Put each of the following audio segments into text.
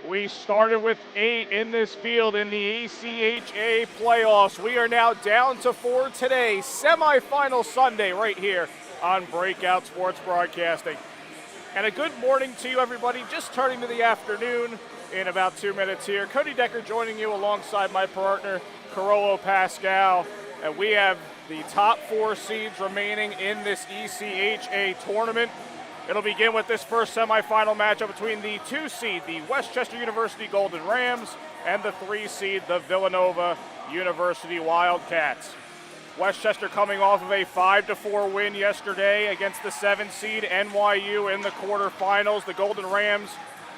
We started with 8 in this field in the ECHA Playoffs. We are now down to 4 today, semifinal Sunday right here on Breakout Sports Broadcasting. And a good morning to you, everybody. Just turning to the afternoon in about 2 minutes here. Cody Decker joining you alongside my partner, Carolo Pascal. And we have the top 4 seeds remaining in this ECHA tournament. It'll begin with this first semifinal matchup between the 2 seed, the Westchester University Golden Rams, and the 3 seed, the Villanova University Wildcats. Westchester coming off of a 5-4 win yesterday against the 7 seed NYU in the quarterfinals. The Golden Rams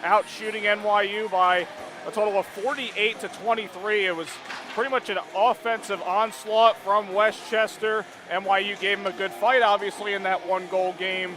out shooting NYU by a total of 48-23. It was pretty much an offensive onslaught from Westchester. NYU gave them a good fight, obviously, in that 1-goal game.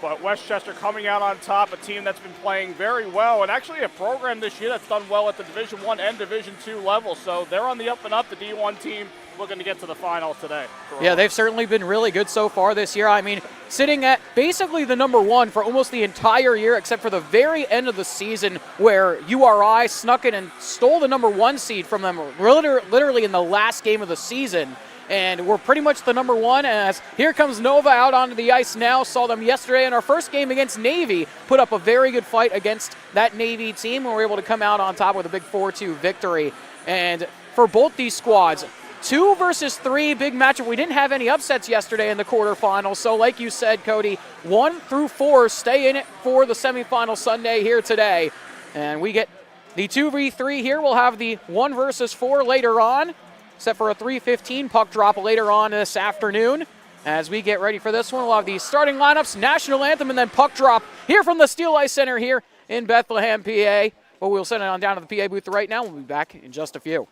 But Westchester coming out on top, a team that's been playing very well, and actually a program this year that's done well at the Division I and Division II level. So they're on the up and up, the D1 team, looking to get to the finals today. Yeah, they've certainly been really good so far this year. I mean, sitting at basically the number 1 for almost the entire year, except for the very end of the season where URI snuck in and stole the number 1 seed from them literally in the last game of the season. And we're pretty much the number 1 as here comes Nova out onto the ice now. Saw them yesterday in our first game against Navy. Put up a very good fight against that Navy team and were able to come out on top with a big 4-2 victory. And for both these squads, 2 versus 3, big matchup. We didn't have any upsets yesterday in the quarterfinals. So like you said, Cody, 1 through 4 stay in it for the semifinal Sunday here today. And we get the 2v3 here. We'll have the 1 versus 4 later on, except for a 3:15 puck drop later on this afternoon. As we get ready for this one, we'll have the starting lineups, national anthem, and then puck drop here from the Steel Ice Center here in Bethlehem, PA. But we'll send it on down to the PA booth right now. We'll be back in just a few.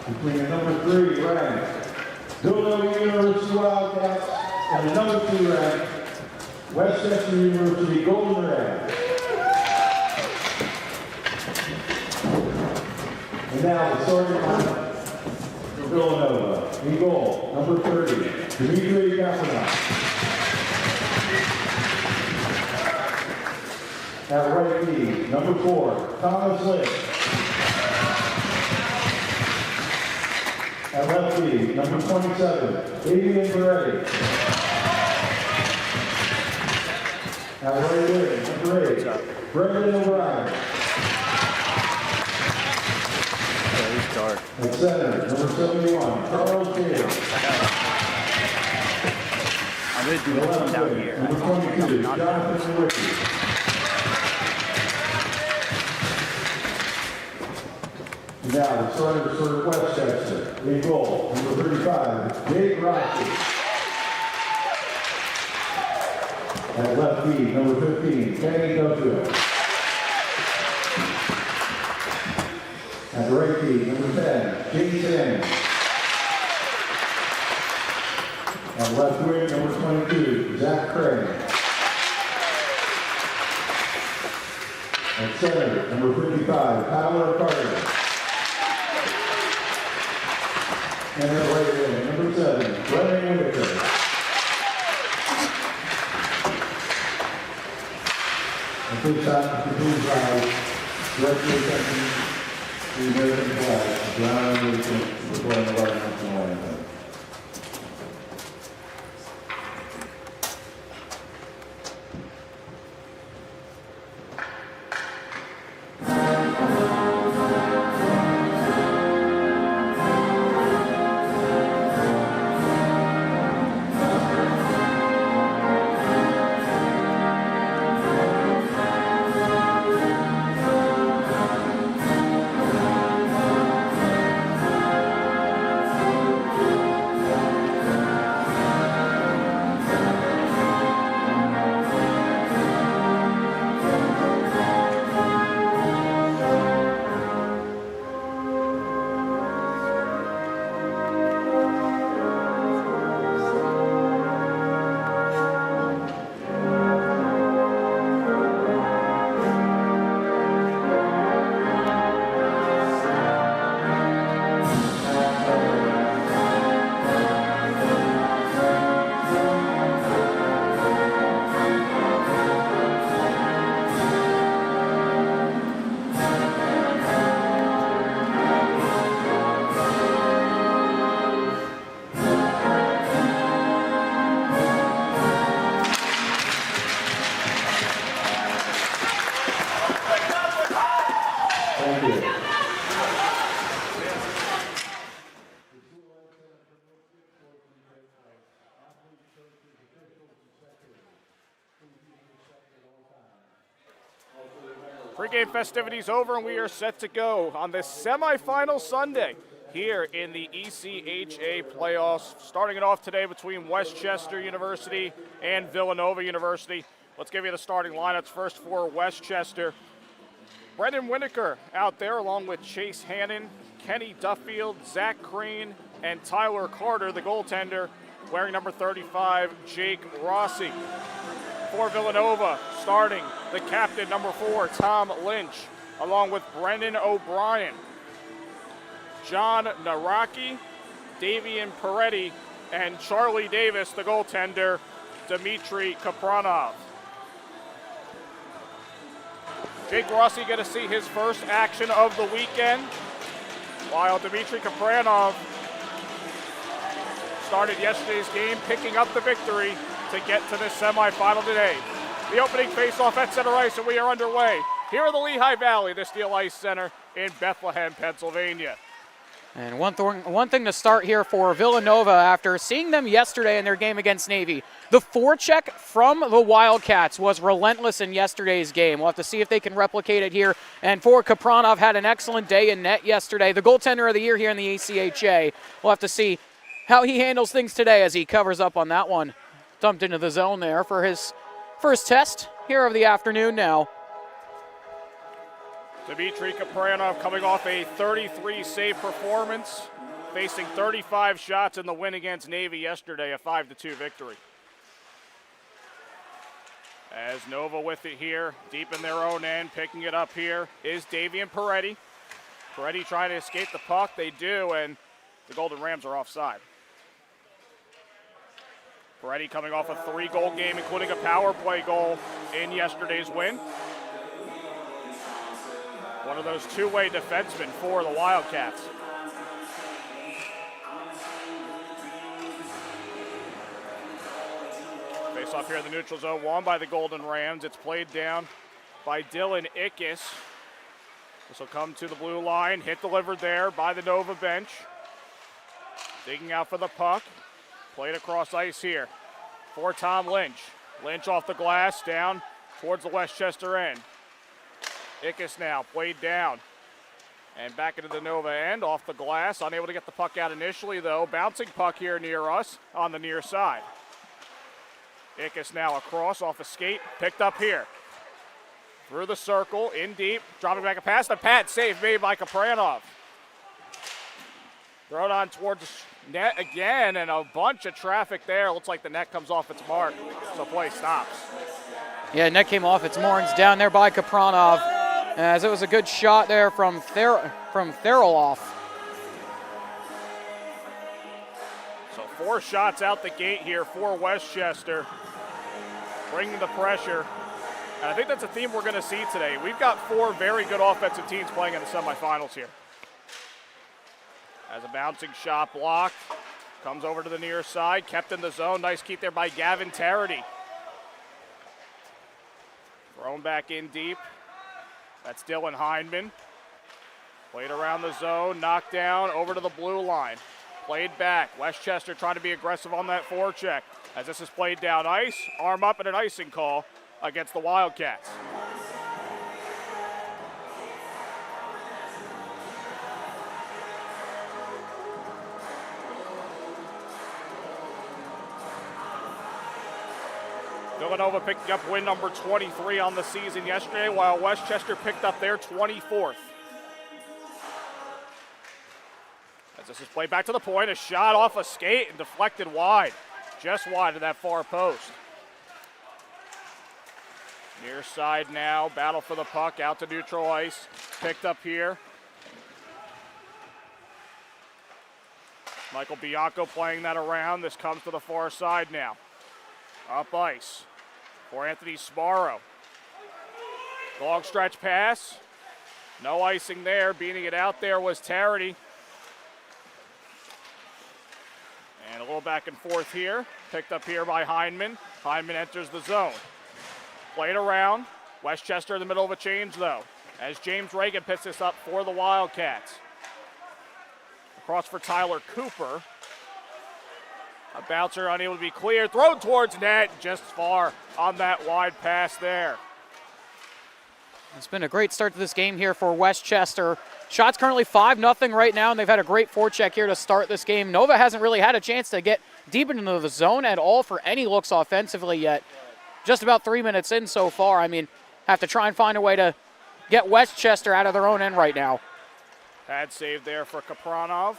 Between the number 3 ranked Villanova University Wildcats and the number 2 ranked Westchester University Golden Rams. And now the starting lineup for Villanova. In goal, number 30, Dimitri Kapanak. At right knee, number 4, Thomas Lynch. At left knee, number 27, Adrian Beretti. At right wing, number 8, Brendan O'Brien. At center, number 71, Carlos Taylor. I'm going to do this one down here. Number 22, Jonathan Ricky. Now the starters for Westchester. In goal, number 35, Jake Rocky. At left knee, number 15, Kenny Duffield. At right knee, number 10, James Sands. At left wing, number 22, Zach Craig. At center, number 55, Tyler Carter. And at right wing, number 7, Brennan Whitaker. At this time, the blue flag, directly attention to the American flag, Brown and Wilson, recording the right national anthem. Pregame festivities over, and we are set to go on this semifinal Sunday here in the ECHA Playoffs. Starting it off today between Westchester University and Villanova University. Let's give you the starting lineups first for Westchester. Brendan Winokur out there along with Chase Hannon, Kenny Duffield, Zach Crane, and Tyler Carter, the goaltender, wearing number 35, Jake Rossi. For Villanova, starting the captain, number 4, Tom Lynch, along with Brendan O'Brien, John Naraki, Davian Peretti, and Charlie Davis, the goaltender, Dmitry Kapranov. Jake Rossi going to see his first action of the weekend, while Dmitry Kapranov started yesterday's game, picking up the victory to get to this semifinal today. The opening faceoff at center ice, and we are underway here in the Lehigh Valley, the Steel Ice Center in Bethlehem, Pennsylvania. And one thing to start here for Villanova after seeing them yesterday in their game against Navy. The forecheck from the Wildcats was relentless in yesterday's game. We'll have to see if they can replicate it here. And for Kapranov, had an excellent day in net yesterday. The goaltender of the year here in the ECHA. We'll have to see how he handles things today as he covers up on that one. Dumped into the zone there for his first test here of the afternoon now. Dmitry Kapranov coming off a 33-save performance, facing 35 shots in the win against Navy yesterday, a 5-2 victory. As Nova with it here, deep in their own end, picking it up here is Davian Peretti. Peretti trying to escape the puck, they do, and the Golden Rams are offside. Peretti coming off a 3-goal game, including a power play goal in yesterday's win. One of those two-way defensemen for the Wildcats. Face off here in the neutral zone, won by the Golden Rams. It's played down by Dylan Ickes. This will come to the blue line, hit delivered there by the Nova bench. Digging out for the puck. Played across ice here for Tom Lynch. Lynch off the glass, down towards the Westchester end. Ickes now played down and back into the Nova end, off the glass. Unable to get the puck out initially, though. Bouncing puck here near us on the near side. Ickes now across off a skate, picked up here. Through the circle, in deep, dropping back a pass. The pad save made by Kapranov. Thrown on towards net again, and a bunch of traffic there. Looks like the net comes off its mark, so play stops. Yeah, net came off its marks down there by Kapranov, as it was a good shot there from Theroloff. So 4 shots out the gate here for Westchester, bringing the pressure. And I think that's a theme we're going to see today. We've got 4 very good offensive teams playing in the semifinals here. As a bouncing shot blocked, comes over to the near side, kept in the zone. Nice keep there by Gavin Tarity. Thrown back in deep. That's Dylan Hindman. Played around the zone, knocked down, over to the blue line. Played back. Westchester trying to be aggressive on that forecheck. As this is played down ice, arm up and an icing call against the Wildcats. Villanova picking up win number 23 on the season yesterday, while Westchester picked up their 24th. As this is played back to the point, a shot off a skate and deflected wide, just wide of that far post. Near side now, battle for the puck, out to neutral ice, picked up here. Michael Bianco playing that around. This comes to the far side now. Up ice for Anthony Sparrow. Long stretch pass. No icing there. Beating it out there was Tarity. And a little back and forth here. Picked up here by Hindman. Hindman enters the zone. Played around. Westchester in the middle of a change, though, as James Reagan picks this up for the Wildcats. Across for Tyler Cooper. A bouncer unable to be cleared. Thrown towards net, just far on that wide pass there. It's been a great start to this game here for Westchester. Shots currently 5-0 right now, and they've had a great forecheck here to start this game. Nova hasn't really had a chance to get deep into the zone at all for any looks offensively yet. Just about 3 minutes in so far. I mean, have to try and find a way to get Westchester out of their own end right now. Pad save there for Kapranov.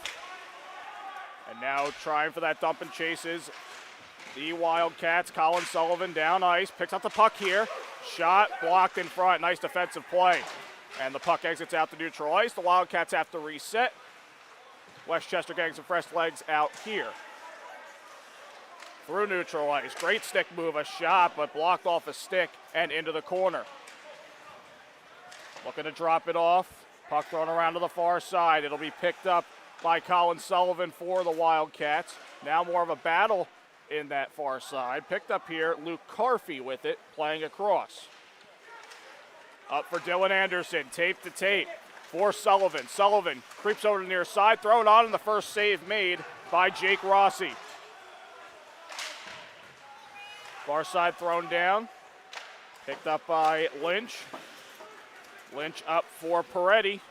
And now trying for that dump and chases. The Wildcats, Colin Sullivan down ice, picks up the puck here. Shot blocked in front, nice defensive play. And the puck exits out to neutral ice. The Wildcats have to reset. Westchester getting some fresh legs out here. Through neutral ice, great stick move, a shot, but blocked off a stick and into the corner. Looking to drop it off. Puck thrown around to the far side. It'll be picked up by Colin Sullivan for the Wildcats. Now more of a battle in that far side. Picked up here, Luke Carfey with it, playing across. Up for Dylan Anderson, tape to tape for Sullivan. Sullivan creeps over to the near side, thrown on, and the first save made by Jake Rossi. Far side thrown down, picked up by Lynch. Lynch up for Peretti.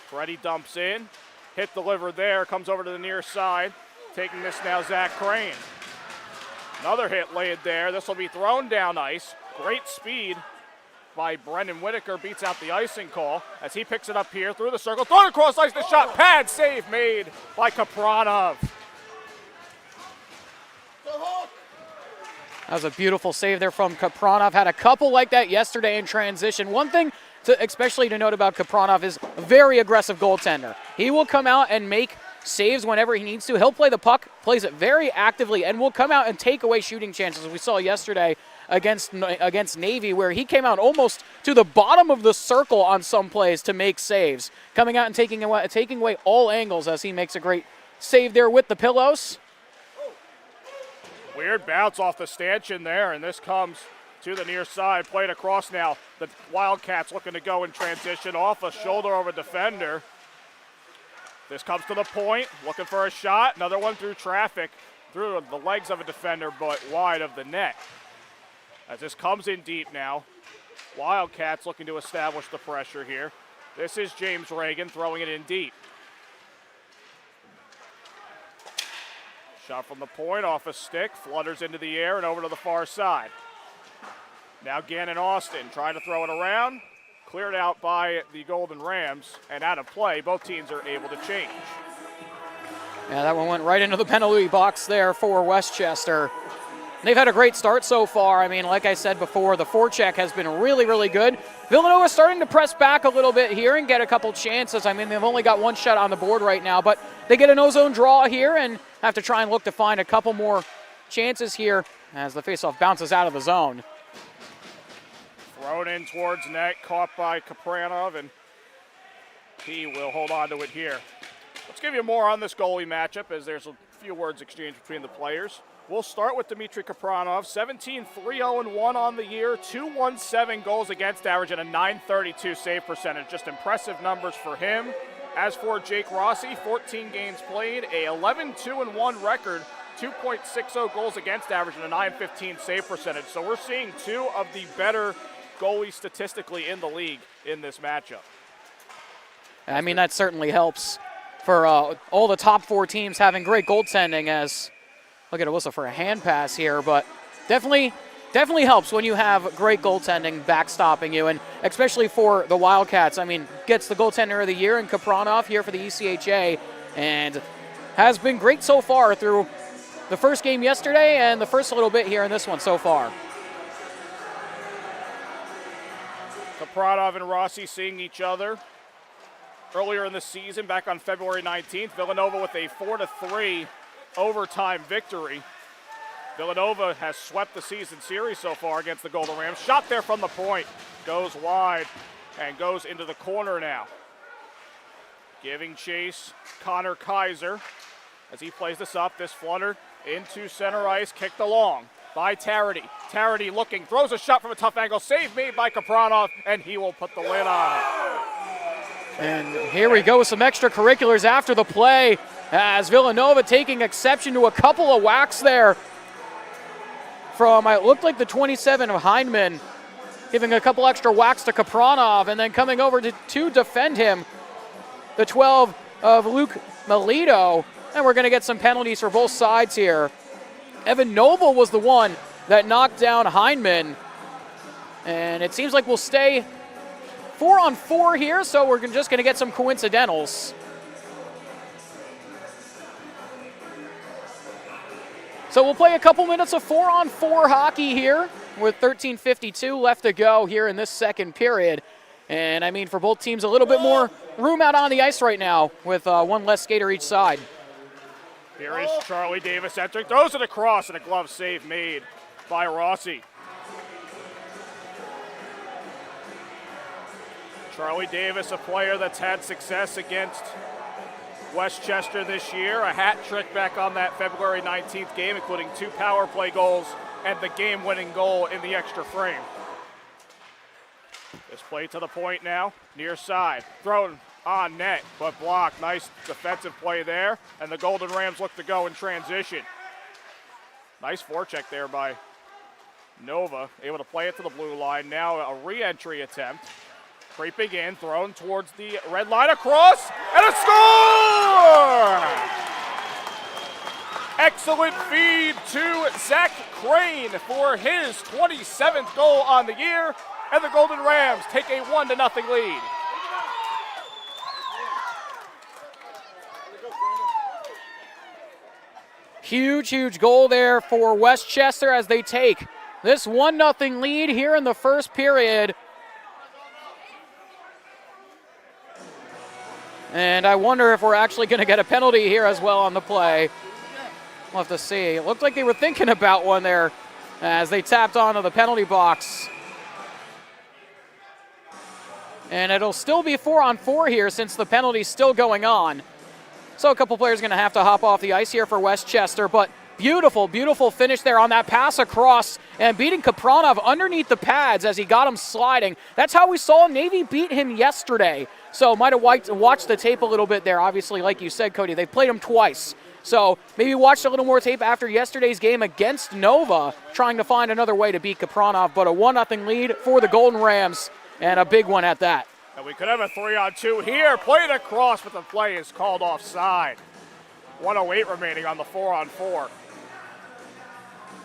Peretti dumps in, hit delivered there, comes over to the near side. Taking this now, Zach Crane. Another hit laid there. This will be thrown down ice. Great speed by Brendan Whitaker, beats out the icing call as he picks it up here through the circle. Thrown across ice, the shot, pad save made by Kapranov. That was a beautiful save there from Kapranov. Had a couple like that yesterday in transition. One thing especially to note about Kapranov is a very aggressive goaltender. He will come out and make saves whenever he needs to. He'll play the puck, plays it very actively, and will come out and take away shooting chances. We saw yesterday against Navy where he came out almost to the bottom of the circle on some plays to make saves. Coming out and taking away all angles as he makes a great save there with the pillows. Weird bounce off the stanchion there, and this comes to the near side, played across now. The Wildcats looking to go in transition off a shoulder over defender. This comes to the point, looking for a shot. Another one through traffic, through the legs of a defender, but wide of the net. As this comes in deep now. Wildcats looking to establish the pressure here. This is James Reagan throwing it in deep. Shot from the point, off a stick, flutters into the air and over to the far side. Now Gannon Austin trying to throw it around. Cleared out by the Golden Rams and out of play. Both teams are able to change. Yeah, that one went right into the penalty box there for Westchester. They've had a great start so far. I mean, like I said before, the forecheck has been really, really good. Villanova starting to press back a little bit here and get a couple chances. I mean, they've only got one shot on the board right now, but they get a no-zone draw here and have to try and look to find a couple more chances here as the faceoff bounces out of the zone. Thrown in towards net, caught by Kapranov, and he will hold on to it here. Let's give you more on this goalie matchup as there's a few words exchanged between the players. We'll start with Dmitry Kapranov, 17-3-0-1 on the year, 217 goals against average and a .932 save percentage. Just impressive numbers for him. As for Jake Rossi, 14 games played, a 11-2-1 record, 2.60 goals against average and a .915 save percentage. So we're seeing two of the better goalies statistically in the league in this matchup. I mean, that certainly helps for all the top four teams having great goaltending as, look at a whistle for a hand pass here, but definitely helps when you have great goaltending backstopping you, and especially for the Wildcats. I mean, gets the goaltender of the year in Kapranov here for the ECHA, and has been great so far through the first game yesterday and the first little bit here in this one so far. Kapranov and Rossi seeing each other earlier in the season, back on February 19th. Villanova with a 4-3 overtime victory. Villanova has swept the season series so far against the Golden Rams. Shot there from the point, goes wide and goes into the corner now. Giving chase, Connor Kaiser as he plays this up. This flutter into center ice, kicked along by Tarity. Tarity looking, throws a shot from a tough angle. Save made by Kapranov, and he will put the lid on it. And here we go with some extracurriculars after the play as Villanova taking exception to a couple of whacks there from, it looked like the 27 of Hindman. giving a couple extra whacks to Kapranov, and then coming over to defend him, the 12 of Luke Melito, and we're going to get some penalties for both sides here. Evan Noble was the one that knocked down Heineman, and it seems like we'll stay 4-on-4 here, so we're just going to get some coincidentals. So we'll play a couple minutes of 4-on-4 hockey here with 13:52 left to go here in this second period. And I mean, for both teams, a little bit more room out on the ice right now with one less skater each side. Here is Charlie Davis entering, throws it across, and a glove save made by Rossi. Charlie Davis, a player that's had success against Westchester this year, a hat trick back on that February 19th game, including 2 power play goals and the game-winning goal in the extra frame. This play to the point now, near side, thrown on net, but blocked. Nice defensive play there, and the Golden Rams look to go in transition. Nice forecheck there by Nova, able to play it to the blue line. Now a re-entry attempt. Creeping in, thrown towards the red line, across, and a score! Excellent feed to Zach Crane for his 27th goal on the year, and the Golden Rams take a 1-0 lead. Huge goal there for Westchester as they take this 1-0 lead here in the first period. And I wonder if we're actually going to get a penalty here as well on the play. We'll have to see. It looked like they were thinking about one there as they tapped onto the penalty box. And it'll still be 4-on-4 here since the penalty's still going on. So a couple players going to have to hop off the ice here for Westchester, but beautiful finish there on that pass across and beating Kapranov underneath the pads as he got him sliding. That's how we saw Navy beat him yesterday. So might have watched the tape a little bit there. Obviously, like you said, Cody, they played him twice. So maybe watched a little more tape after yesterday's game against Nova, trying to find another way to beat Kapranov, but a 1-0 lead for the Golden Rams, and a big one at that. And we could have a 3-on-2 here. Played across, but the play is called offside. 1:08 remaining on the 4-on-4.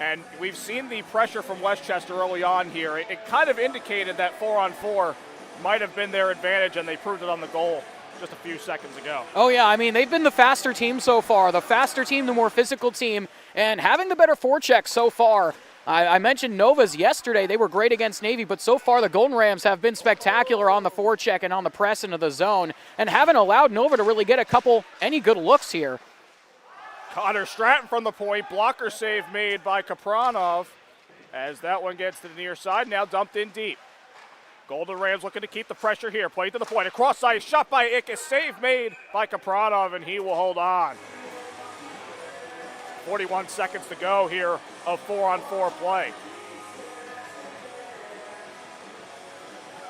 And we've seen the pressure from Westchester early on here. It kind of indicated that 4-on-4 might have been their advantage, and they proved it on the goal just a few seconds ago. Oh, yeah. I mean, they've been the faster team so far. The faster team, the more physical team, and having the better forecheck so far. I mentioned Nova's yesterday. They were great against Navy, but so far the Golden Rams have been spectacular on the forecheck and on the press into the zone and haven't allowed Nova to really get any good looks here. Connor Stratton from the point. Blocker save made by Kapranov as that one gets to the near side. Now dumped in deep. Golden Rams looking to keep the pressure here. Play to the point. Across ice. Shot by ECHA. Save made by Kapranov, and he will hold on. 41 seconds to go here of 4-on-4 play.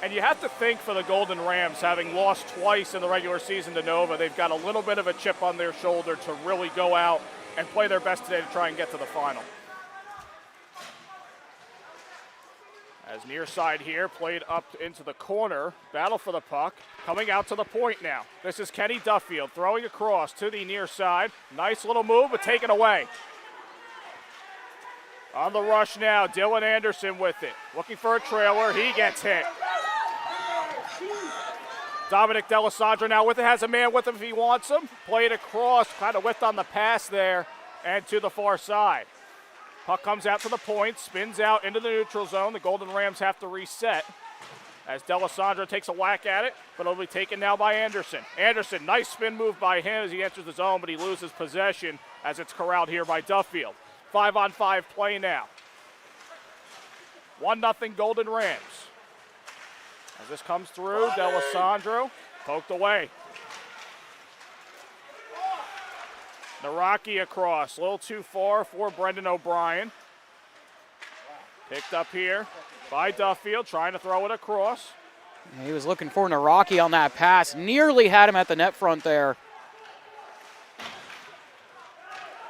And you have to think for the Golden Rams, having lost twice in the regular season to Nova, they've got a little bit of a chip on their shoulder to really go out and play their best today to try and get to the final. As near side here, played up into the corner, battle for the puck, coming out to the point now. This is Kenny Duffield throwing across to the near side. Nice little move, but taken away. On the rush now, Dylan Anderson with it. Looking for a trailer, he gets hit. Dominic D'Alessandro now with it, has a man with him if he wants him. Played across, kind of whiffed on the pass there, and to the far side. Puck comes out to the point, spins out into the neutral zone. The Golden Rams have to reset as D'Alessandro takes a whack at it, but it'll be taken now by Anderson. Anderson, nice spin move by him as he enters the zone, but he loses possession as it's corralled here by Duffield. 5-on-5 play now. 1-0 Golden Rams. As this comes through, D'Alessandro poked away. Naraki across, a little too far for Brendan O'Brien. Picked up here by Duffield, trying to throw it across. He was looking for Naraki on that pass. Nearly had him at the net front there.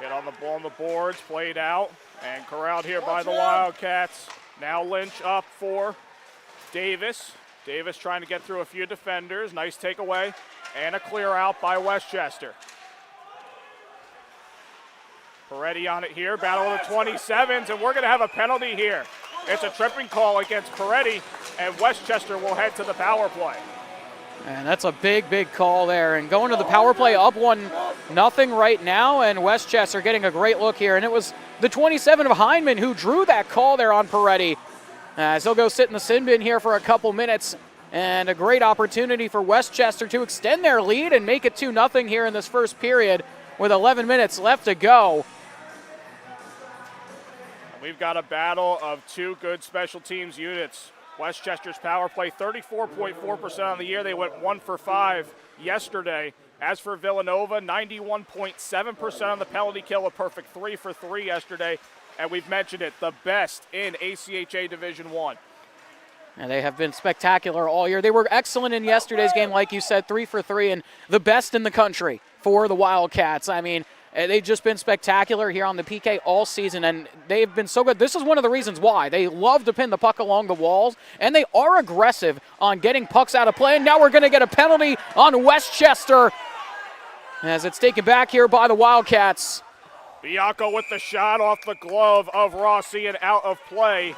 Hit on the ball on the boards, played out, and corralled here by the Wildcats. Now Lynch up for Davis. Davis trying to get through a few defenders. Nice takeaway and a clear out by Westchester. Peretti on it here, battle of the 27s, and we're going to have a penalty here. It's a tripping call against Peretti, and Westchester will head to the power play. And that's a big, big call there. And going to the power play up 1-0 right now, and Westchester getting a great look here. And it was the 27 of Hindman who drew that call there on Peretti. As he'll go sit in the sin bin here for a couple minutes. And a great opportunity for Westchester to extend their lead and make it 2-0 here in this first period with 11 minutes left to go. We've got a battle of two good special teams units. Westchester's power play 34.4% on the year. They went 1 for 5 yesterday. As for Villanova, 91.7% on the penalty kill, a perfect 3 for 3 yesterday. And we've mentioned it, the best in ACHA Division I. And they have been spectacular all year. They were excellent in yesterday's game, like you said, 3 for 3, and the best in the country for the Wildcats. I mean, they've just been spectacular here on the PK all season, and they've been so good. This is one of the reasons why. They love to pin the puck along the walls, and they are aggressive on getting pucks out of play. And now we're going to get a penalty on Westchester as it's taken back here by the Wildcats. Bianco with the shot off the glove of Rossi and out of play.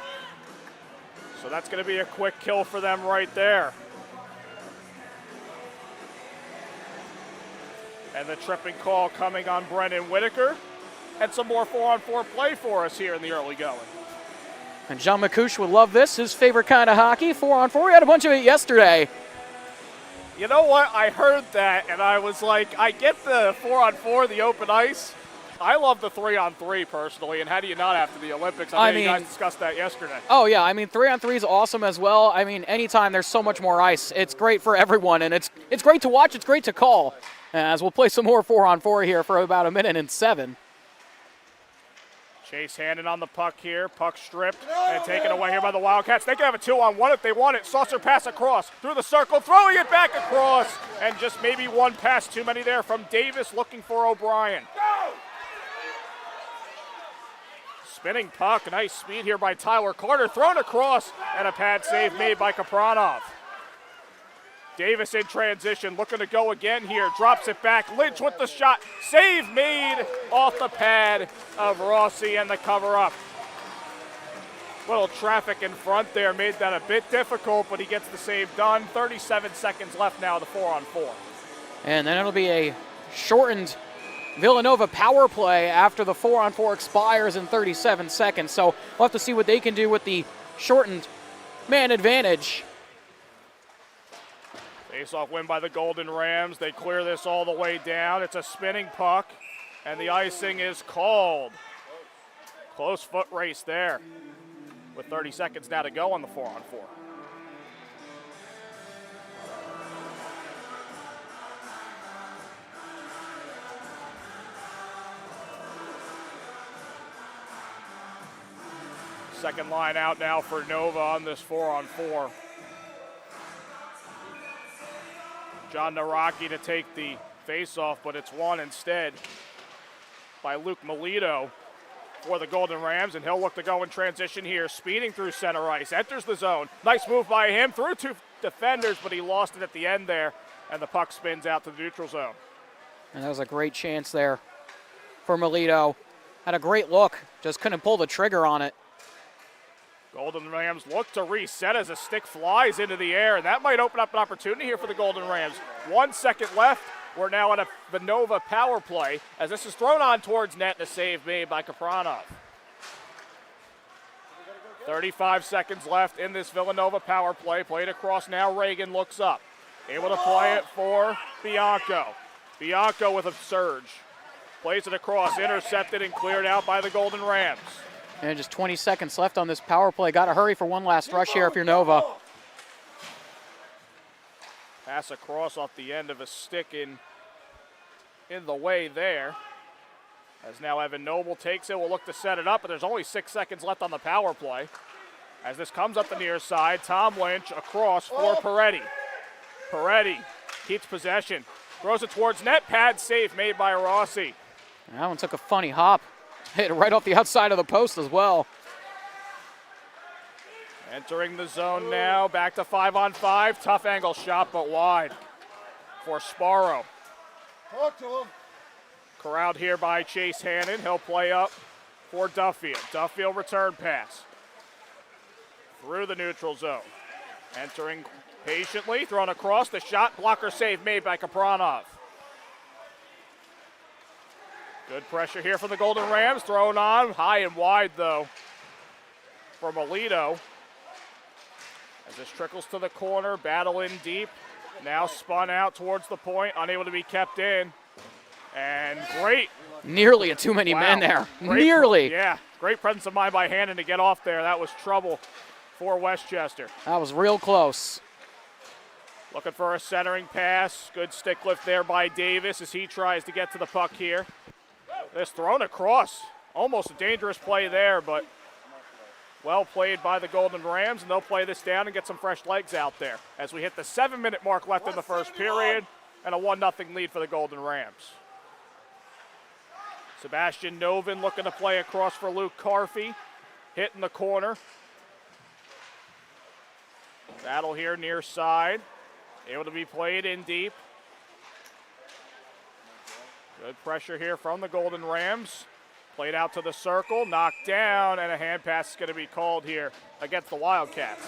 So that's going to be a quick kill for them right there. And the tripping call coming on Brendan Whitaker. And some more 4-on-4 play for us here in the early going. And John McCouche would love this, his favorite kind of hockey, 4-on-4. We had a bunch of it yesterday. You know what? I heard that, and I was like, I get the 4-on-4, the open ice. I love the 3-on-3 personally, and how do you not after the Olympics? I know you guys discussed that yesterday. Oh, yeah. I mean, 3-on-3 is awesome as well. I mean, anytime there's so much more ice, it's great for everyone, and it's great to watch. It's great to call. As we'll play some more 4-on-4 here for about 1:07. Chase Hannon on the puck here. Puck stripped and taken away here by the Wildcats. They can have a 2-on-1 if they want it. Saucer pass across through the circle, throwing it back across. And just maybe one pass too many there from Davis looking for O'Brien. Spinning puck, nice speed here by Tyler Carter. Thrown across and a pad save made by Kapranov. Davis in transition, looking to go again here. Drops it back. Lynch with the shot. Save made off the pad of Rossi and the cover-up. Little traffic in front there made that a bit difficult, but he gets the save done. 37 seconds left now, the 4-on-4. And then it'll be a shortened Villanova power play after the 4-on-4 expires in 37 seconds. So we'll have to see what they can do with the shortened man advantage. Face-off win by the Golden Rams. They clear this all the way down. It's a spinning puck, and the icing is called. Close foot race there with 30 seconds now to go on the 4-on-4. Second line out now for Nova on this 4-on-4. John Naraki to take the face-off, but it's won instead by Luke Melito for the Golden Rams, and he'll look to go in transition here, speeding through center ice, enters the zone. Nice move by him, through two defenders, but he lost it at the end there, and the puck spins out to the neutral zone. And that was a great chance there for Melito. Had a great look, just couldn't pull the trigger on it. Golden Rams look to reset as a stick flies into the air, and that might open up an opportunity here for the Golden Rams. 1 second left. We're now at a Villanova power play as this is thrown on towards net and a save made by Kapranov. 35 seconds left in this Villanova power play. Played across now. Reagan looks up. Able to play it for Bianco. Bianco with a surge. Plays it across, intercepted and cleared out by the Golden Rams. And just 20 seconds left on this power play. Got to hurry for one last rush here if you're Nova. Pass across off the end of a stick in the way there. As now Evan Noble takes it, will look to set it up, but there's only 6 seconds left on the power play. As this comes up the near side, Tom Lynch across for Peretti. Peretti keeps possession, throws it towards net, pad save made by Rossi. That one took a funny hop. Hit right off the outside of the post as well. Entering the zone now, back to 5-on-5. Tough angle shot, but wide for Sparrow. Talk to him. Corralled here by Chase Hannon. He'll play up for Duffield. Duffield return pass through the neutral zone. Entering patiently, thrown across. The shot blocker save made by Kapranov. Good pressure here from the Golden Rams. Thrown on, high and wide though for Melito. As this trickles to the corner, battle in deep. Now spun out towards the point, unable to be kept in. And great. Nearly a too many men there. Great, Nearly. Yeah, great presence of mind by Hannon to get off there. That was trouble for Westchester. That was real close. Looking for a centering pass. Good stick lift there by Davis as he tries to get to the puck here. This thrown across. Almost a dangerous play there, but well played by the Golden Rams, and they'll play this down and get some fresh legs out there as we hit the 7-minute mark left in the first period and a 1-0 lead for the Golden Rams. Sebastian Novin looking to play across for Luke Carfey. Hitting the corner. Battle here near side. Able to be played in deep. Good pressure here from the Golden Rams. Played out to the circle, knocked down, and a hand pass is going to be called here against the Wildcats.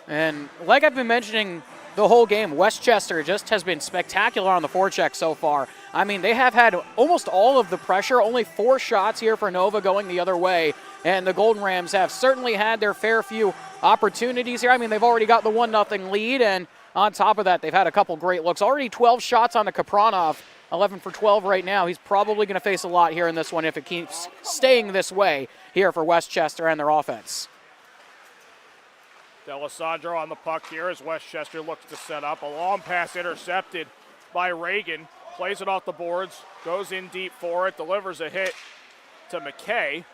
And like I've been mentioning the whole game, Westchester just has been spectacular on the forecheck so far. I mean, they have had almost all of the pressure, only 4 shots here for Nova going the other way, and the Golden Rams have certainly had their fair few opportunities here. I mean, they've already got the 1-0 lead, and on top of that, they've had a couple great looks. Already 12 shots on the Kapranov. 11 for 12 right now. He's probably going to face a lot here in this one if it keeps staying this way here for Westchester and their offense. D'Alessandro on the puck here as Westchester looks to set up. A long pass intercepted by Reagan. Plays it off the boards, goes in deep for it, delivers a hit to McKay.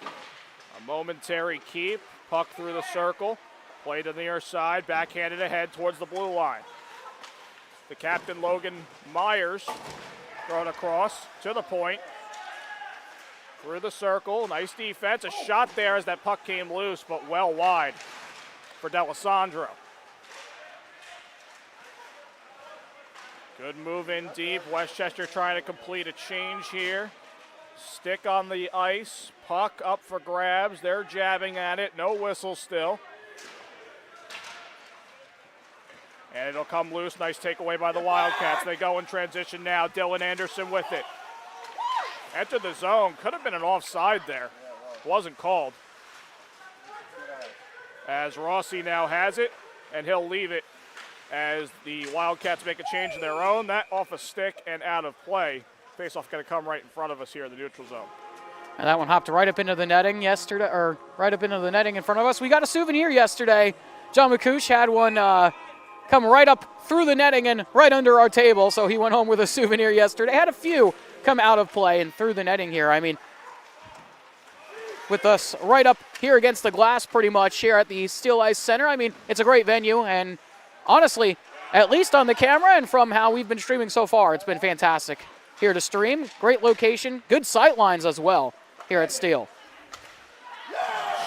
A momentary keep, puck through the circle. Played to the near side, backhanded ahead towards the blue line. The captain, Logan Myers, thrown across to the point. Through the circle, nice defense. A shot there as that puck came loose, but well wide for D'Alessandro. Good move in deep. Westchester trying to complete a change here. Stick on the ice, puck up for grabs. They're jabbing at it, no whistle still. And it'll come loose. Nice takeaway by the Wildcats. They go in transition now. Dylan Anderson with it. Enter the zone. Could have been an offside there. Wasn't called. As Rossi now has it, and he'll leave it as the Wildcats make a change of their own. That off a stick and out of play. Faceoff going to come right in front of us here in the neutral zone. And that one hopped right up into the netting yesterday, or right up into the netting in front of us. We got a souvenir yesterday. John McCouche had one come right up through the netting and right under our table, so he went home with a souvenir yesterday. Had a few come out of play and through the netting here. I mean, with us right up here against the glass pretty much here at the Steel Ice Center, I mean, it's a great venue, and honestly, at least on the camera and from how we've been streaming so far, it's been fantastic here to stream. Great location, good sight lines as well here at Steel.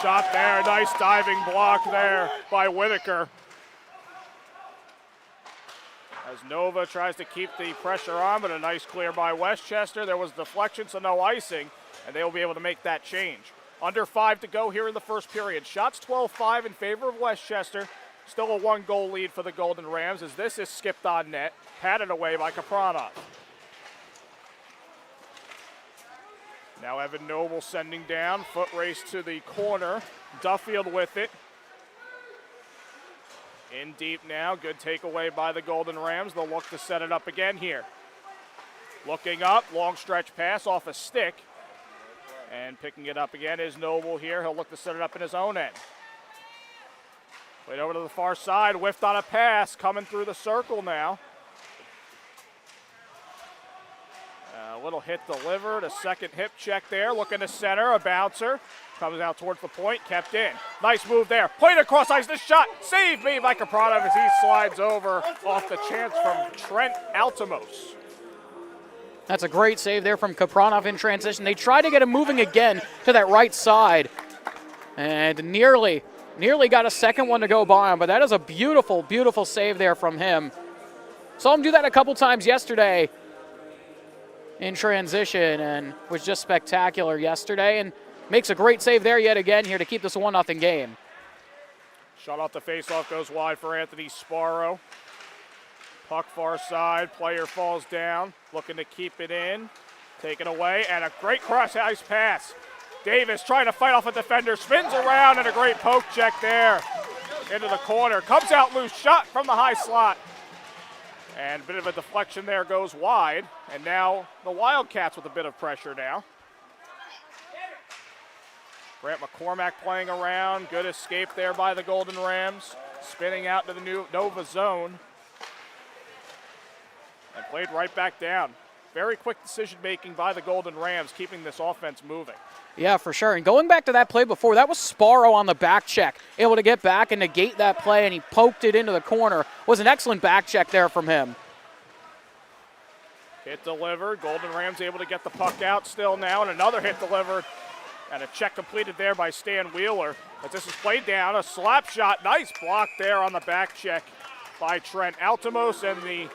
Shot there, nice diving block there by Whitaker. As Nova tries to keep the pressure on, but a nice clear by Westchester. There was deflection, so no icing, and they will be able to make that change. Under 5 to go here in the first period. Shots 12-5 in favor of Westchester. Still a 1-goal lead for the Golden Rams as this is skipped on net, patted away by Kapranov. Now Evan Noble sending down, foot race to the corner. Duffield with it. In deep now, good takeaway by the Golden Rams. They'll look to set it up again here. Looking up, long stretch pass off a stick. And picking it up again is Noble here. He'll look to set it up in his own end. Played over to the far side, whiffed on a pass, coming through the circle now. A little hit delivered, a second hip check there. Looking to center, a bouncer. Comes out towards the point, kept in. Nice move there. Played across ice, this shot. Saved made by Kapranov as he slides over off the chance from Trent Altimos. That's a great save there from Kapranov in transition. They try to get him moving again to that right side. And nearly got a second one to go by him, but that is a beautiful, beautiful save there from him. Saw him do that a couple times yesterday in transition and was just spectacular yesterday, and makes a great save there yet again here to keep this a 1-0 game. Shot off the faceoff goes wide for Anthony Sparrow. Puck far side, player falls down, looking to keep it in, taken away, and a great cross-ice pass. Davis trying to fight off a defender, spins around, and a great poke check there into the corner. Comes out loose, shot from the high slot. And a bit of a deflection there goes wide, and now the Wildcats with a bit of pressure now. Grant McCormack playing around, good escape there by the Golden Rams, spinning out to the new Nova zone. And played right back down. Very quick decision-making by the Golden Rams, keeping this offense moving. Yeah, for sure. And going back to that play before, that was Sparrow on the back check, able to get back and negate that play, and he poked it into the corner. Was an excellent back check there from him. Hit delivered. Golden Rams able to get the puck out still now, and another hit delivered. And a check completed there by Stan Wheeler. But this is played down, a slap shot. Nice block there on the back check by Trent Altimos, and the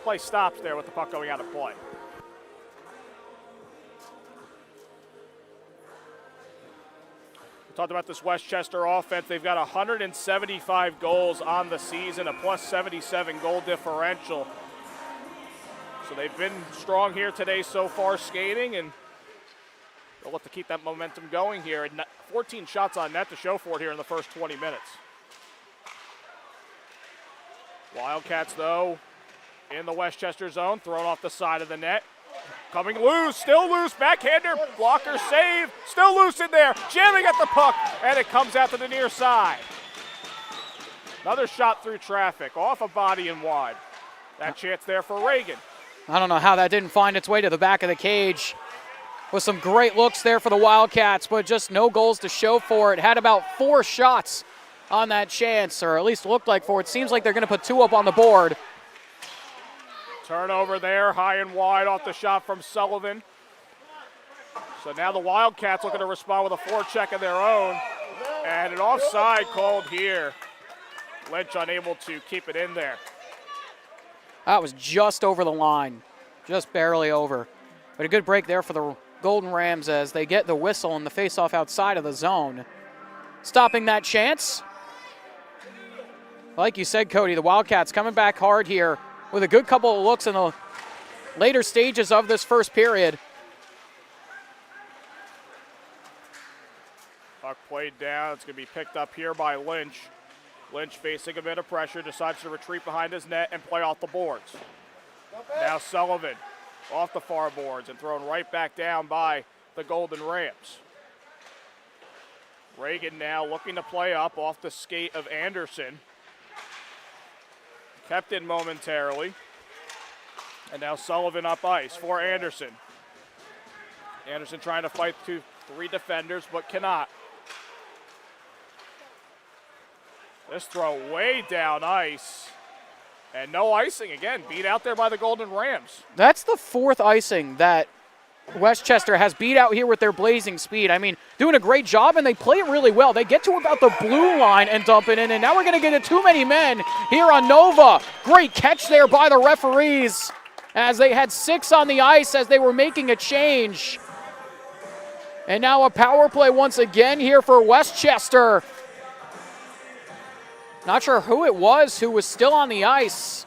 play stops there with the puck going out of play. We talked about this Westchester offense. They've got 175 goals on the season, a plus 77 goal differential. So they've been strong here today so far skating, and they'll look to keep that momentum going here. And 14 shots on net to show for it here in the first 20 minutes. Wildcats, though, in the Westchester zone, thrown off the side of the net. Coming loose, still loose, backhander, blocker save, still loose in there, jamming at the puck, and it comes out to the near side. Another shot through traffic, off a body and wide. That chance there for Reagan. I don't know how that didn't find its way to the back of the cage. With some great looks there for the Wildcats, but just no goals to show for it. Had about 4 shots on that chance, or at least looked like 4. It seems like they're going to put 2 up on the board. Turnover there, high and wide off the shot from Sullivan. So now the Wildcats looking to respond with a forecheck of their own. And an offside called here. Lynch unable to keep it in there. That was just over the line, just barely over. But a good break there for the Golden Rams as they get the whistle and the faceoff outside of the zone. Stopping that chance. Like you said, Cody, the Wildcats coming back hard here with a good couple of looks in the later stages of this first period. Puck played down. It's going to be picked up here by Lynch. Lynch facing a bit of pressure, decides to retreat behind his net and play off the boards. Now Sullivan off the far boards and thrown right back down by the Golden Rams. Reagan now looking to play up off the skate of Anderson. Kept in momentarily. And now Sullivan up ice for Anderson. Anderson trying to fight 3 defenders, but cannot. This throw way down ice. And no icing again, beat out there by the Golden Rams. That's the 4th icing that Westchester has beat out here with their blazing speed. I mean, doing a great job, and they play it really well. They get to about the blue line and dump it in, and now we're going to get to too many men here on Nova. Great catch there by the referees as they had 6 on the ice as they were making a change. And now a power play once again here for Westchester. Not sure who it was who was still on the ice.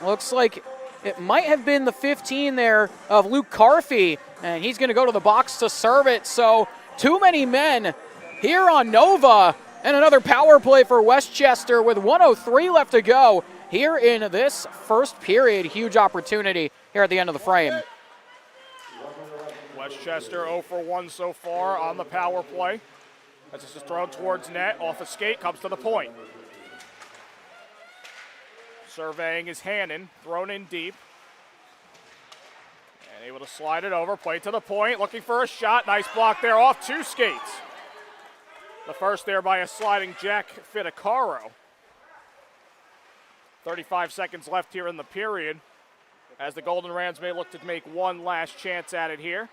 Looks like it might have been the 15 there of Luke Carfey, and he's going to go to the box to serve it. So too many men here on Nova, and another power play for Westchester with 1:03 left to go here in this first period. Huge opportunity here at the end of the frame. Westchester 0 for 1 so far on the power play. As this is thrown towards net, off a skate, comes to the point. Surveying is Hannon, thrown in deep. And able to slide it over, play to the point, looking for a shot. Nice block there off 2 skates. The first there by a sliding Jack Fidecaro. 35 seconds left here in the period. as the Golden Rams may look to make one last chance at it here.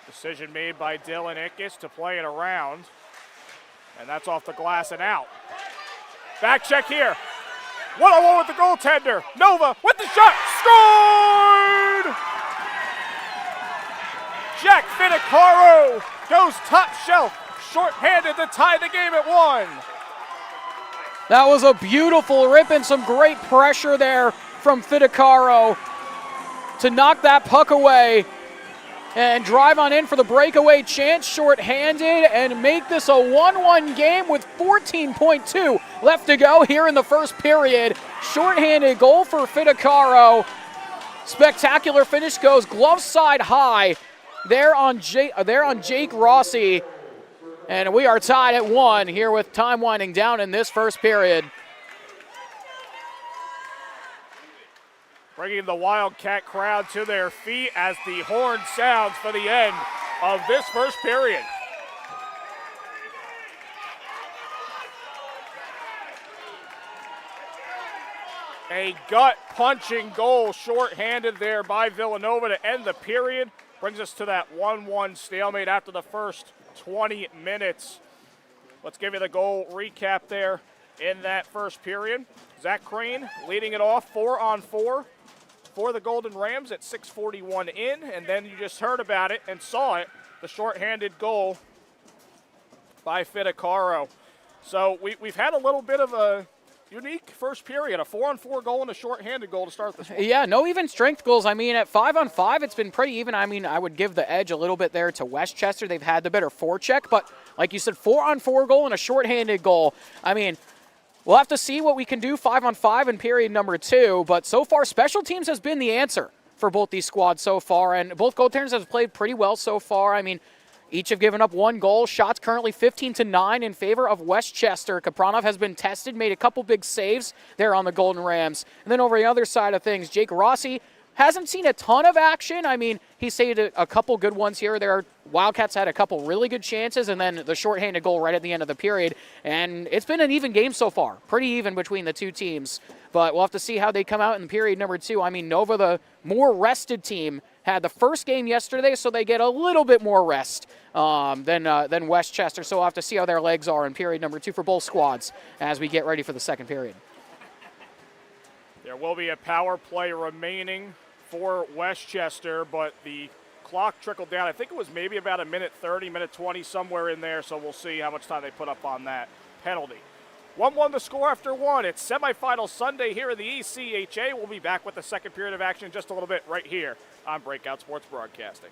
Decision made by Dylan Ickes to play it around. And that's off the glass and out. Back check here. 1-on-1 with the goaltender. Nova with the shot. Scored! Jack Finicaro goes top shelf. Short-handed to tie the game at 1. That was a beautiful rip and some great pressure there from Finicaro to knock that puck away and drive on in for the breakaway chance, short-handed, and make this a 1-1 game with 14.2 left to go here in the first period. Short-handed goal for Finicaro. Spectacular finish, goes glove side high there on Jake Rossi. And we are tied at 1 here with time winding down in this first period. Bringing the Wildcat crowd to their feet as the horn sounds for the end of this first period. A gut-punching goal, short-handed there by Villanova to end the period. Brings us to that 1-1 stalemate after the first 20 minutes. Let's give you the goal recap there in that first period. Zach Crane leading it off 4-on-4 for the Golden Rams at 6:41 in, and then you just heard about it and saw it, the shorthanded goal by Finicaro. So we've had a little bit of a unique first period, a 4-on-4 goal and a shorthanded goal to start this one. Yeah, no even strength goals. I mean, at 5-on-5, it's been pretty even. I mean, I would give the edge a little bit there to Westchester. They've had the better forecheck, but like you said, 4-on-4 goal and a shorthanded goal. I mean, we'll have to see what we can do 5-on-5 in period number 2, but so far, special teams has been the answer for both these squads so far, and both goaltenders have played pretty well so far. I mean, each have given up 1 goal. Shots currently 15-9 in favor of Westchester. Kapranov has been tested, made a couple big saves there on the Golden Rams. And then over the other side of things, Jake Rossi hasn't seen a ton of action. I mean, he saved a couple good ones here. There, Wildcats had a couple really good chances, and then the shorthanded goal right at the end of the period. And it's been an even game so far, pretty even between the two teams. But we'll have to see how they come out in period number 2. I mean, Nova, the more rested team, had the first game yesterday, so they get a little bit more rest than Westchester. So we'll have to see how their legs are in period number 2 for both squads as we get ready for the second period. There will be a power play remaining for Westchester, but the clock trickled down. I think it was maybe about a minute 30, minute 20, somewhere in there, so we'll see how much time they put up on that penalty. 1-1 the score after 1. It's semifinal Sunday here in the ECHA. We'll be back with the second period of action in just a little bit right here on Breakout Sports Broadcasting.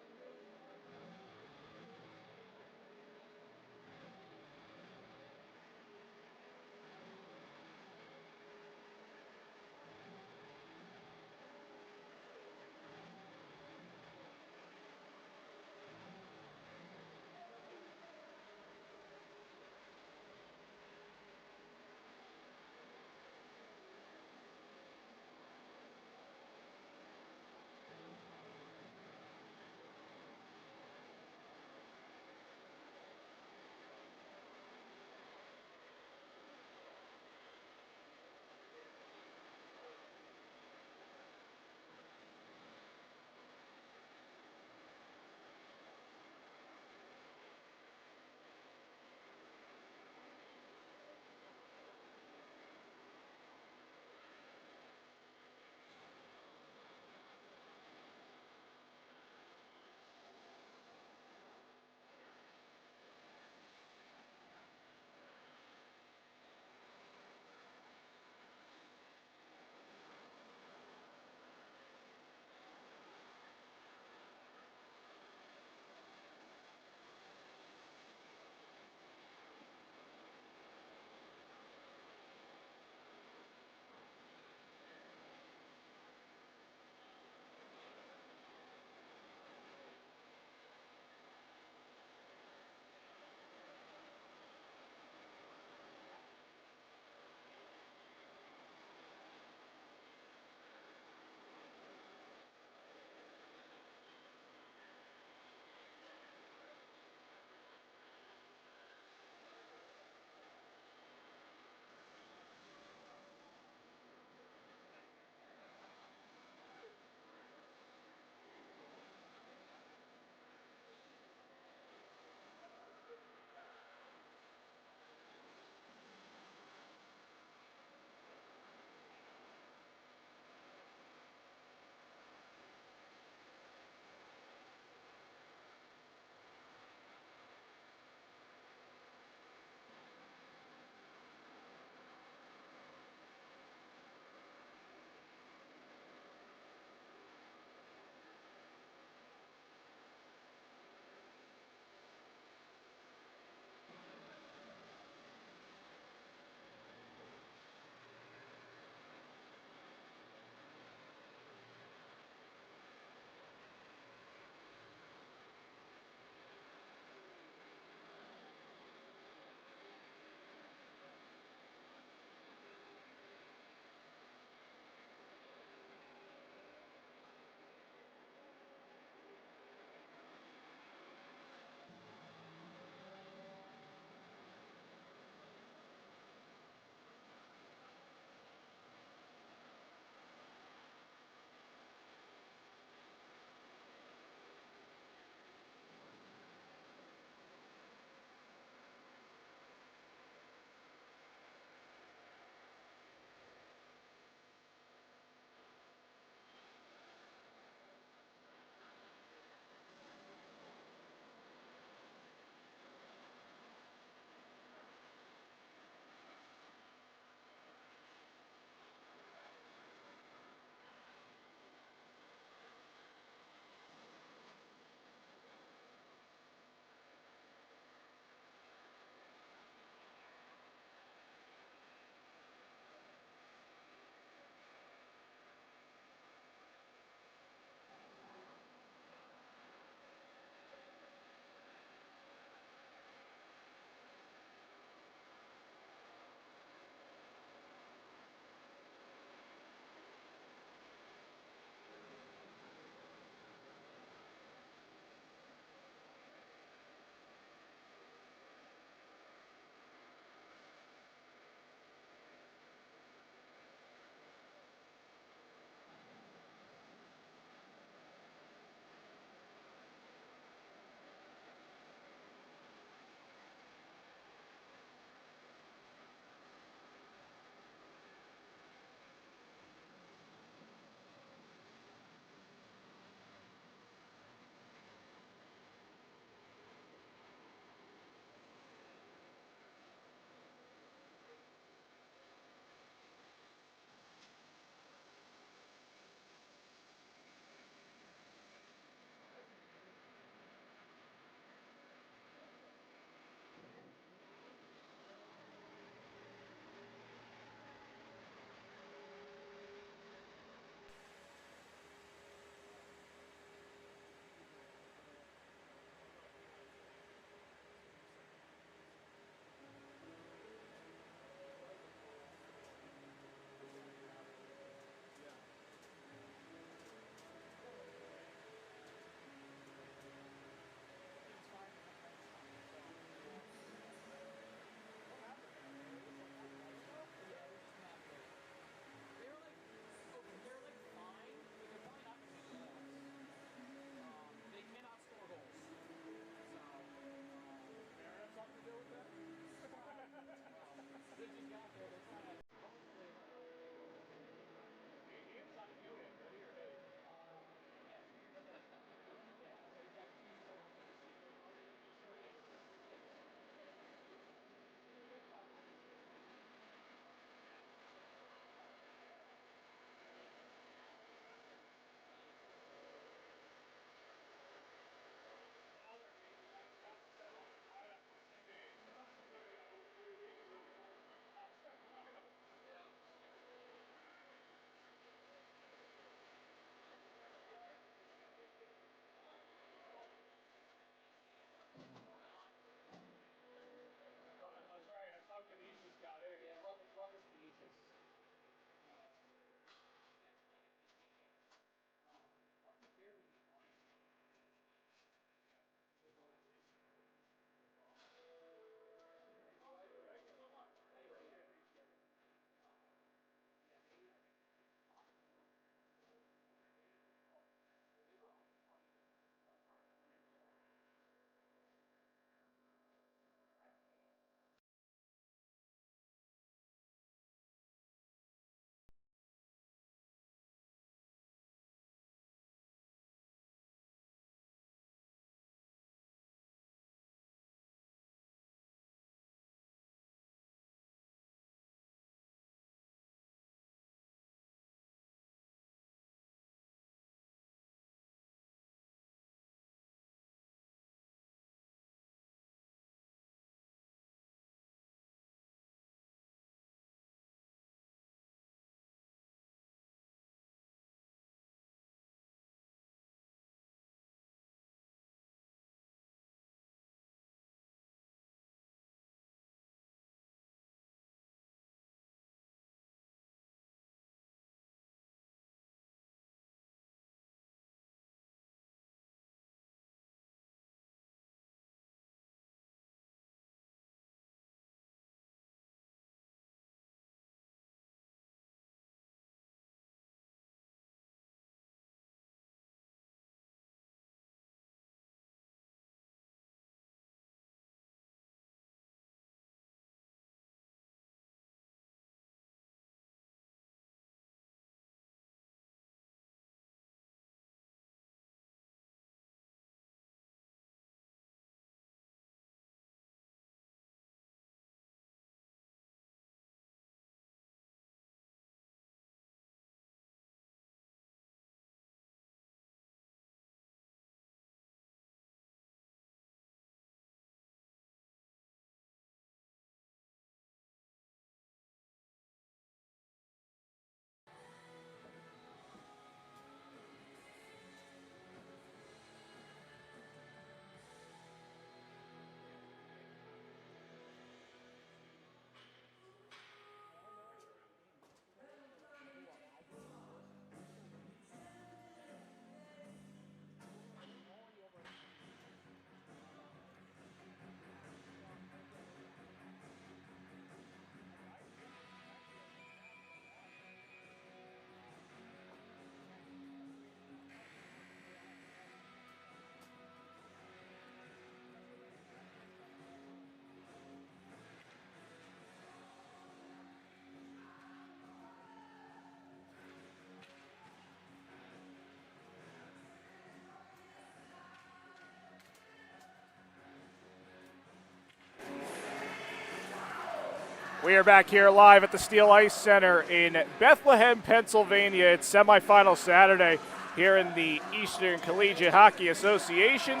We are back here live at the Steel Ice Center in Bethlehem, Pennsylvania. It's semifinal Saturday here in the Eastern Collegiate Hockey Association.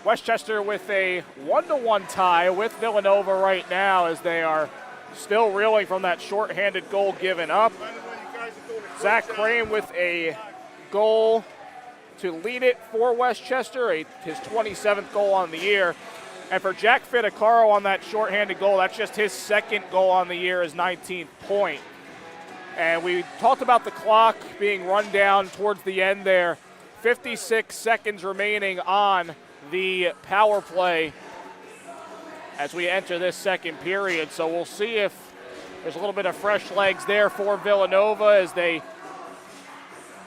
Westchester with a 1-1 tie with Villanova right now as they are still reeling from that shorthanded goal given up. Zach Crane with a goal to lead it for Westchester, his 27th goal on the year. And for Jack Fittacaro on that shorthanded goal, that's just his second goal on the year, his 19th point. And we talked about the clock being run down towards the end there. 56 seconds remaining on the power play as we enter this second period. So we'll see if there's a little bit of fresh legs there for Villanova as they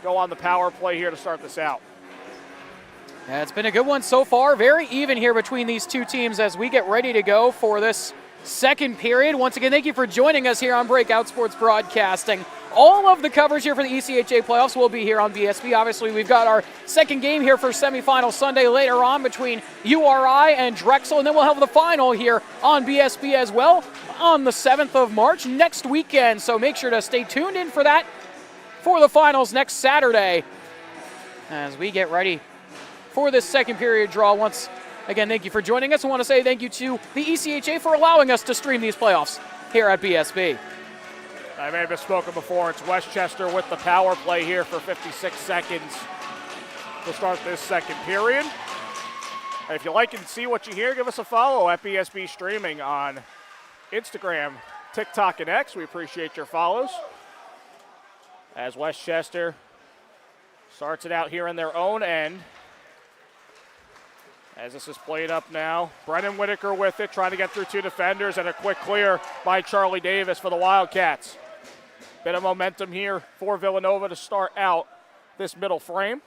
go on the power play here to start this out. Yeah, it's been a good one so far. Very even here between these two teams as we get ready to go for this second period. Once again, thank you for joining us here on Breakout Sports Broadcasting. All of the coverage here for the ECHA Playoffs will be here on BSB. Obviously, we've got our second game here for semifinal Sunday later on between URI and Drexel, and then we'll have the final here on BSB as well on the 7th of March next weekend. So make sure to stay tuned in for that for the finals next Saturday as we get ready for this second period draw. Once again, thank you for joining us. I want to say thank you to the ECHA for allowing us to stream these playoffs here at BSB. I may have misspoken before. It's Westchester with the power play here for 56 seconds to start this second period. And if you like and see what you hear, give us a follow at BSB Streaming on Instagram, TikTok, and X. We appreciate your follows. As Westchester starts it out here in their own end. As this is played up now, Brennan Whitaker with it, trying to get through two defenders, and a quick clear by Charlie Davis for the Wildcats. Bit of momentum here for Villanova to start out this middle frame.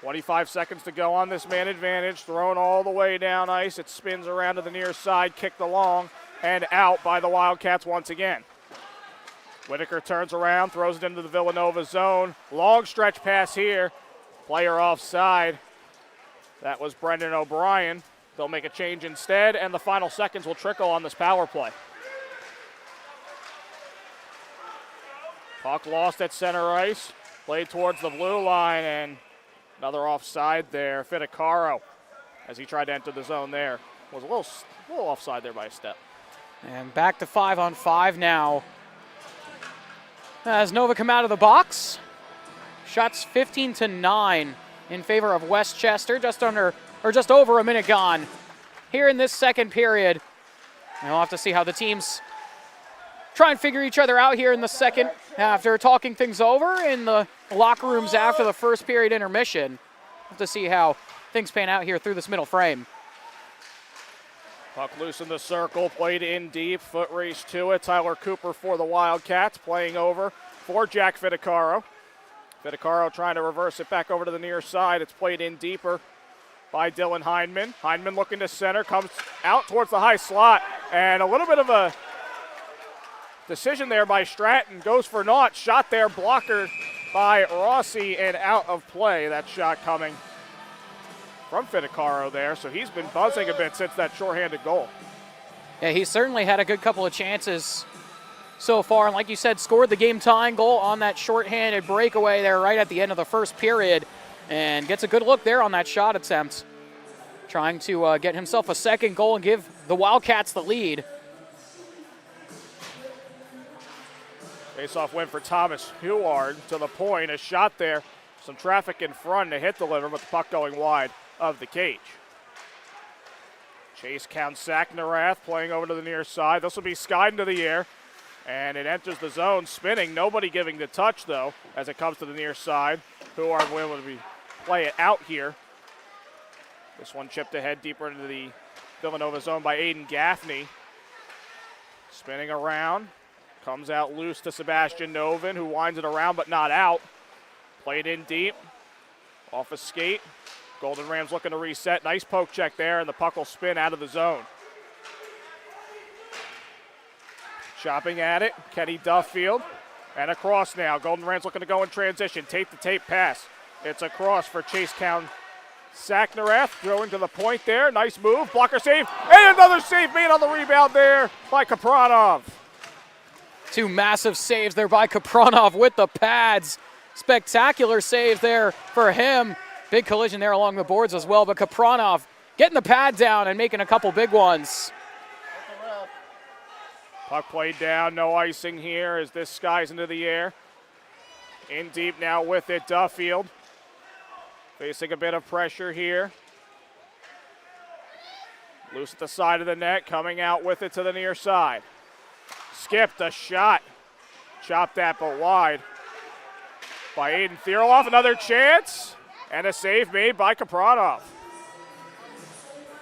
25 seconds to go on this man advantage, thrown all the way down ice. It spins around to the near side, kicked along, and out by the Wildcats once again. Whitaker turns around, throws it into the Villanova zone. Long stretch pass here. Player offside. That was Brendan O'Brien. They'll make a change instead, and the final seconds will trickle on this power play. Puck lost at center ice. Played towards the blue line, and another offside there. Fittacaro, as he tried to enter the zone there, was a little offside there by a step. And back to 5-on-5 now. As Nova come out of the box, shots 15-9 in favor of Westchester, just over a minute gone here in this second period. And we'll have to see how the teams try and figure each other out here in the second after talking things over in the locker rooms after the first period intermission. We'll have to see how things pan out here through this middle frame. Puck loose in the circle, played in deep, foot race to it. Tyler Cooper for the Wildcats, playing over for Jack Fittacaro. Fittacaro trying to reverse it back over to the near side. It's played in deeper by Dylan Hindman. Hindman looking to center, comes out towards the high slot, and a little bit of a decision there by Stratton. Goes for naught, shot there, blocker by Rossi, and out of play. That shot coming from Fittacaro there, so he's been buzzing a bit since that shorthanded goal. Yeah, he certainly had a good couple of chances so far, and like you said, scored the game-tying goal on that shorthanded breakaway there right at the end of the first period, and gets a good look there on that shot attempt, trying to get himself a second goal and give the Wildcats the lead. Face-off win for Thomas Huard to the point, a shot there, some traffic in front, a hit deliver, but the puck going wide of the cage. Chase counts Sacknarath, playing over to the near side. This will be skied into the air, and it enters the zone, spinning. Nobody giving the touch, though, as it comes to the near side. Huard will play it out here. This one chipped ahead deeper into the Villanova zone by Aiden Gaffney. Spinning around, comes out loose to Sebastian Novin, who winds it around but not out. Played in deep, off a skate. Golden Rams looking to reset. Nice poke check there, and the puck will spin out of the zone. Chopping at it, Kenny Duffield. And across now. Golden Rams looking to go in transition. Tape-to-tape pass. It's across for Chase Count Saknarath going to the point there. Nice move. Blocker save. And another save made on the rebound there by Kapranov. Two massive saves there by Kapranov with the pads. Spectacular save there for him. Big collision there along the boards as well, but Kapranov getting the pad down and making a couple big ones. Puck played down, no icing here as this skies into the air. In deep now with it, Duffield. Facing a bit of pressure here. Loose at the side of the net, coming out with it to the near side. Skipped a shot. Chopped that but wide by Aiden Thierloff. Another chance and a save made by Kapranov.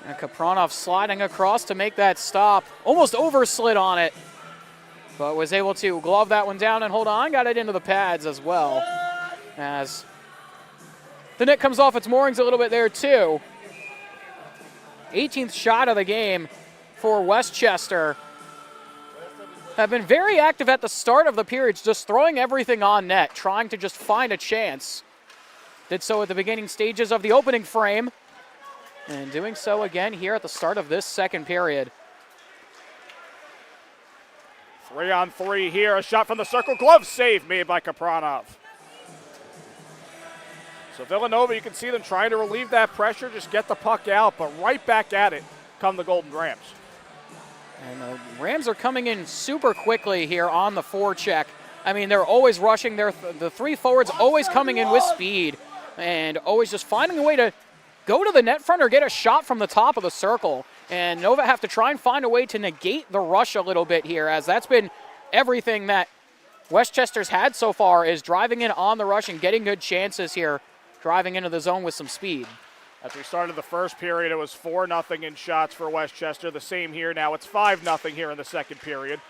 And Kapranov sliding across to make that stop. Almost overslid on it, but was able to glove that one down and hold on. Got it into the pads as well. As the net comes off its moorings a little bit there too. 18th shot of the game for Westchester. Have been very active at the start of the periods, just throwing everything on net, trying to just find a chance. Did so at the beginning stages of the opening frame, and doing so again here at the start of this second period. 3-on-3 here, a shot from the circle, glove save made by Kapranov. So Villanova, you can see them trying to relieve that pressure, just get the puck out, but right back at it come the Golden Rams. And the Rams are coming in super quickly here on the forecheck. I mean, they're always rushing. The three forwards always coming in with speed and always just finding a way to go to the net front or get a shot from the top of the circle. And Nova have to try and find a way to negate the rush a little bit here, as that's been everything that Westchester's had so far, is driving in on the rush and getting good chances here, driving into the zone with some speed. As we started the first period, it was 4-0 in shots for Westchester. The same here now. It's 5-0 here in the second period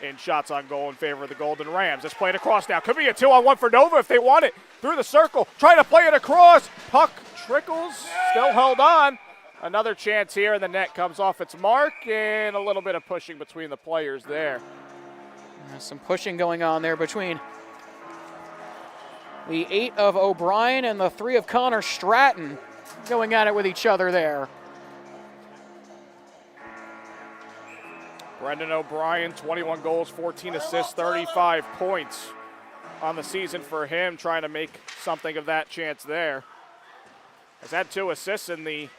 in shots on goal in favor of the Golden Rams. It's played across now. Could be a 2-on-1 for Nova if they want it. Through the circle, trying to play it across. Puck trickles, still held on. Another chance here, and the net comes off its mark, and a little bit of pushing between the players there. Some pushing going on there between the 8 of O'Brien and the 3 of Connor Stratton, going at it with each other there. Brendan O'Brien, 21 goals, 14 assists, 35 points on the season for him, trying to make something of that chance there. Has had 2 assists in the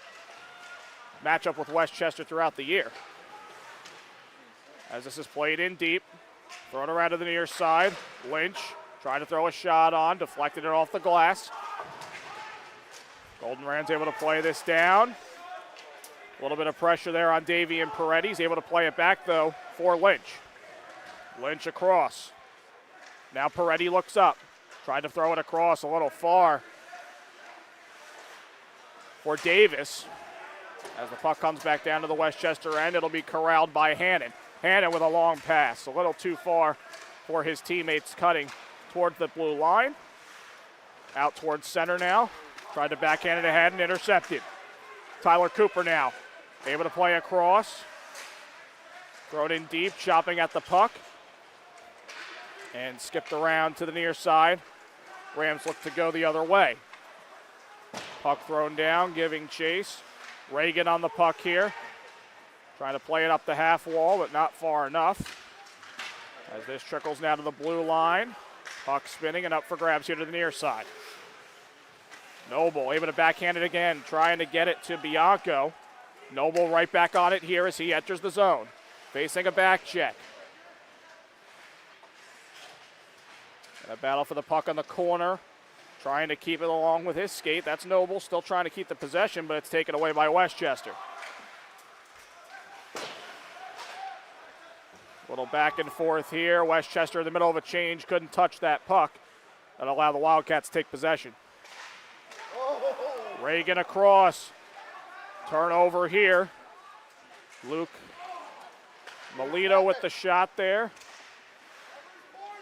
matchup with Westchester throughout the year. As this is played in deep, thrown around to the near side. Lynch trying to throw a shot on, deflected it off the glass. Golden Rams able to play this down. A little bit of pressure there on Davian Peretti. He's able to play it back, though, for Lynch. Lynch across. Now Peretti looks up. Tried to throw it across a little far for Davis. As the puck comes back down to the Westchester end, it'll be corralled by Hannon. Hannon with a long pass. A little too far for his teammates, cutting towards the blue line. Out towards center now. Tried to backhand it ahead and intercepted. Tyler Cooper now able to play across. Throw it in deep, chopping at the puck. And skipped around to the near side. Rams look to go the other way. Puck thrown down, giving chase. Reagan on the puck here. Trying to play it up the half wall, but not far enough. As this trickles now to the blue line. Puck spinning and up for grabs here to the near side. Noble able to backhand it again, trying to get it to Bianco. Noble right back on it here as he enters the zone. Facing a back check. And a battle for the puck on the corner. Trying to keep it along with his skate. That's Noble, still trying to keep the possession, but it's taken away by Westchester. Little back and forth here. Westchester in the middle of a change, couldn't touch that puck. That allowed the Wildcats to take possession. Reagan across. Turnover here. Luke Melito with the shot there.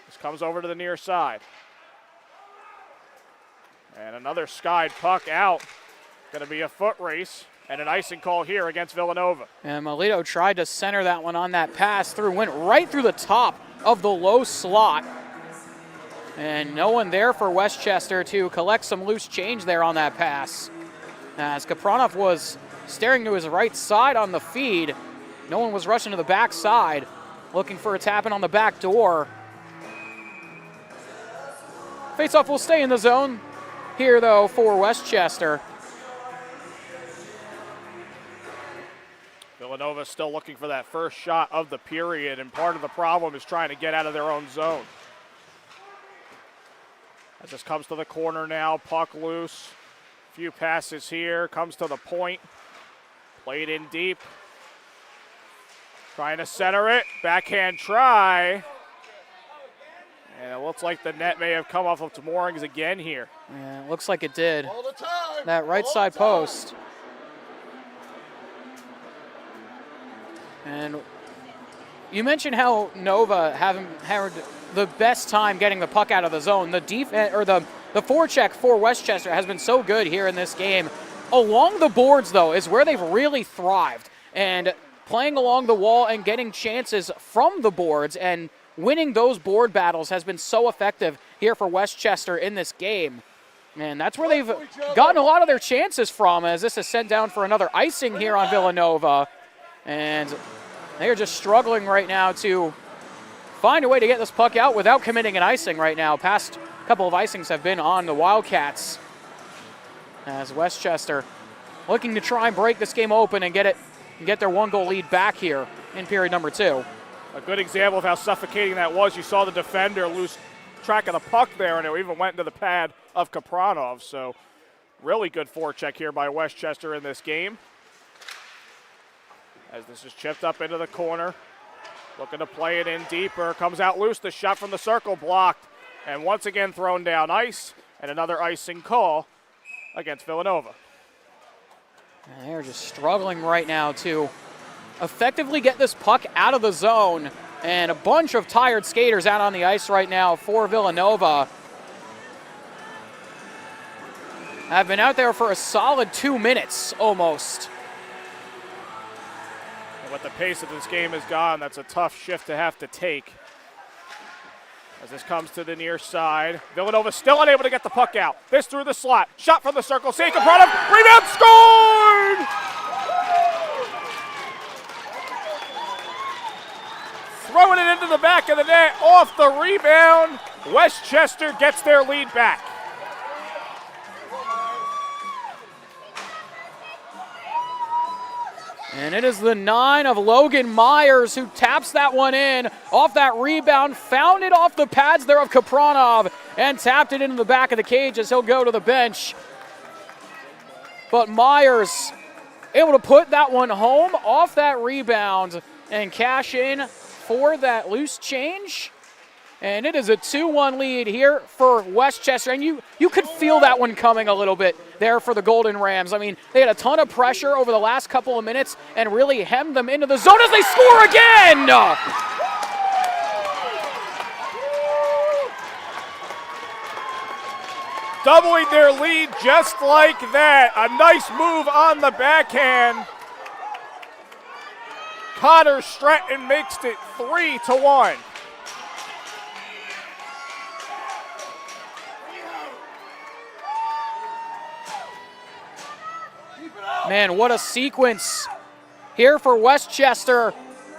This comes over to the near side. And another skied puck out. Going to be a foot race and an icing call here against Villanova. And Melito tried to center that one on that pass through, went right through the top of the low slot. And no one there for Westchester to collect some loose change there on that pass. as Kapranov was staring to his right side on the feed. No one was rushing to the back side, looking for a tap-in on the back door. Faceoff will stay in the zone here, though, for Westchester. Villanova still looking for that first shot of the period, and part of the problem is trying to get out of their own zone. As this comes to the corner now, puck loose. Few passes here, comes to the point. Played in deep. Trying to center it, backhand try. And it looks like the net may have come off of its moorings again here. Yeah, it looks like it did. All the time. That right All side the time. post. And you mentioned how Nova haven't had the best time getting the puck out of the zone. The defense, or the forecheck for Westchester has been so good here in this game. Along the boards, though, is where they've really thrived. And playing along the wall and getting chances from the boards and winning those board battles has been so effective here for Westchester in this game. And that's where they've gotten a lot of their chances from, as this is sent down for another icing here on Villanova. And they are just struggling right now to find a way to get this puck out without committing an icing right now. Past couple of icings have been on the Wildcats, as Westchester looking to try and break this game open and get their one-goal lead back here in period number 2. A good example of how suffocating that was. You saw the defender lose track of the puck there, and it even went into the pad of Kapranov. So really good forecheck here by Westchester in this game. As this is chipped up into the corner. Looking to play it in deeper. Comes out loose. The shot from the circle blocked. And once again thrown down ice. And another icing call against Villanova. And they're just struggling right now to effectively get this puck out of the zone. And a bunch of tired skaters out on the ice right now for Villanova. Have been out there for a solid 2 minutes almost. And with the pace that this game has gone, that's a tough shift to have to take. As this comes to the near side, Villanova still unable to get the puck out. This through the slot, shot from the circle, save Kapranov, rebound, scored! Throwing it into the back of the net, off the rebound. Westchester gets their lead back. And it is the 9 of Logan Myers who taps that one in off that rebound, found it off the pads there of Kapranov, and tapped it into the back of the cage as he'll go to the bench. But Myers able to put that one home off that rebound and cash in for that loose change. And it is a 2-1 lead here for Westchester. And you could feel that one coming a little bit there for the Golden Rams. I mean, they had a ton of pressure over the last couple of minutes and really hemmed them into the zone as they score again! Doubling their lead just like that. A nice move on the backhand. Connor Stratton makes it 3-1. Man, what a sequence here for Westchester.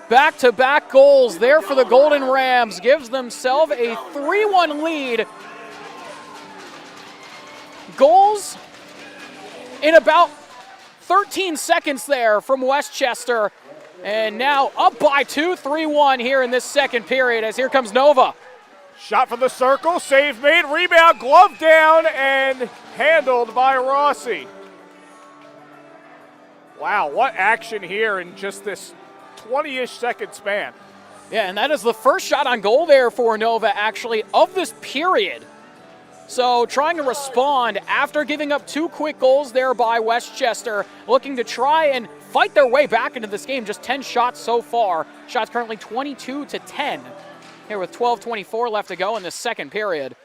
Back-to-back goals there for the Golden Rams. Gives themselves a 3-1 lead. Goals in about 13 seconds there from Westchester. And now up by 2, 3-1 here in this second period as here comes Nova. Shot from the circle, save made, rebound, glove down, and handled by Rossi. Wow, what action here in just this 20-ish second span. Yeah, and that is the first shot on goal there for Nova, actually, of this period. So trying to respond after giving up 2 quick goals there by Westchester, looking to try and fight their way back into this game. Just 10 shots so far. Shots currently 22-10 here with 12:24 left to go in this second period.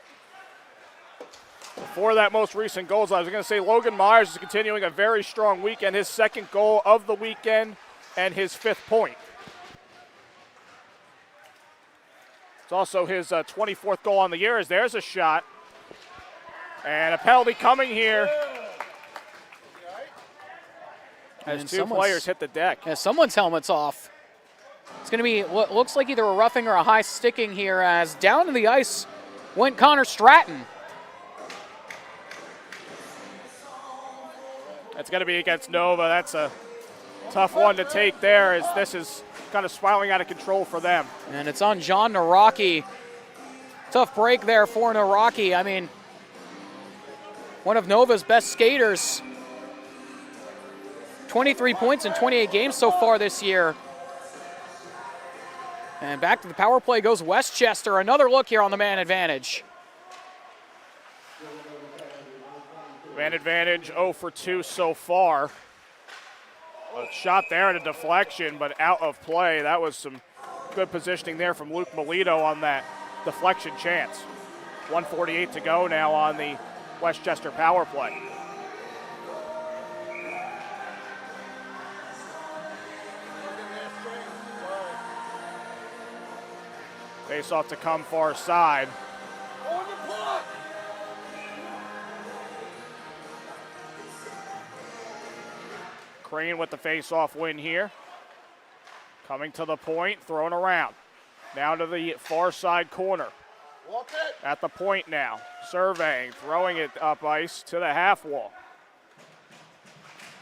Before that most recent goals, I was going to say Logan Myers is continuing a very strong weekend. His second goal of the weekend and his 5th point. It's also his 24th goal on the year as there's a shot. And a penalty coming here as And two players hit the deck. Yeah, someone's helmet's off. It's going to be what looks like either a roughing or a high sticking here, as down to the ice went Connor Stratton. That's going to be against Nova. That's a tough one to take there, as this is kind of spiraling out of control for them. And it's on John Naraki. Tough break there for Naraki. I mean, one of Nova's best skaters. 23 points in 28 games so far this year. And back to the power play goes Westchester. Another look here on the man advantage. Man advantage 0 for 2 so far. A shot there and a deflection, but out of play. That was some good positioning there from Luke Melito on that deflection chance. 1:48 to go now on the Westchester power play. Face off to come far side. Crane with the face-off win here. Coming to the point, thrown around. Down to the far side corner. At the point now. Surveying, throwing it up ice to the half wall.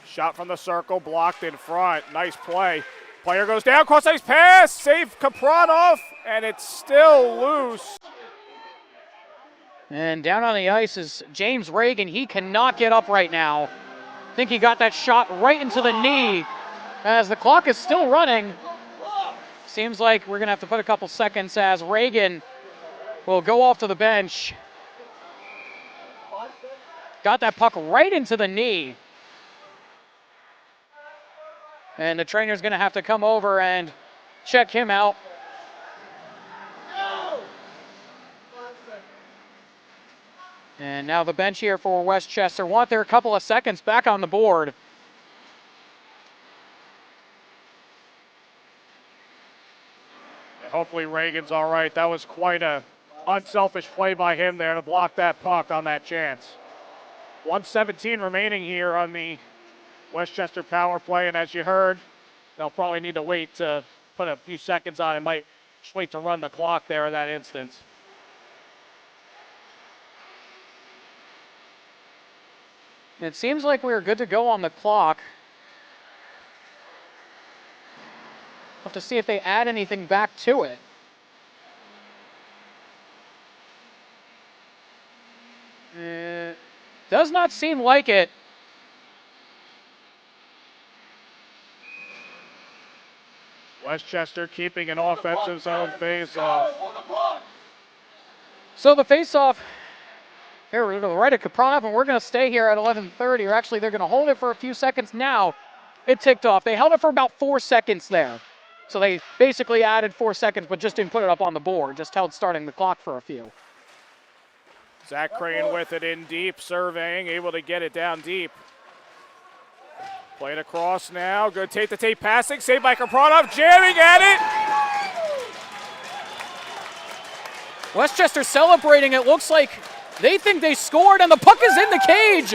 Shot from the circle, blocked in front. Nice play. Player goes down, cross-ice pass, save Kapranov, and it's still loose. And down on the ice is James Reagan. He cannot get up right now. I think he got that shot right into the knee as the clock is still running. Seems like we're going to have to put a couple seconds as Reagan will go off to the bench. Got that puck right into the knee. And the trainer's going to have to come over and check him out. And now the bench here for Westchester want their couple of seconds back on the board. Hopefully Reagan's all right. That was quite a unselfish play by him there to block that puck on that chance. 1:17 remaining here on the Westchester power play, and as you heard, they'll probably need to wait to put a few seconds on it. Might just wait to run the clock there in that instance. It seems like we're good to go on the clock. We'll have to see if they add anything back to it. Does not seem like it. Westchester keeping an offensive zone face-off. So the face-off here, we're going to right at Kapranov, and we're going to stay here at 11:30. Or actually, they're going to hold it for a few seconds now. It ticked off. They held it for about 4 seconds there. So they basically added 4 seconds, but just didn't put it up on the board. Just held starting the clock for a few. Zach Crane with it in deep, surveying, able to get it down deep. Played across now. Good tape-to-tape passing. Saved by Kapranov, jamming at it. Westchester celebrating. It looks like they think they scored, and the puck is in the cage.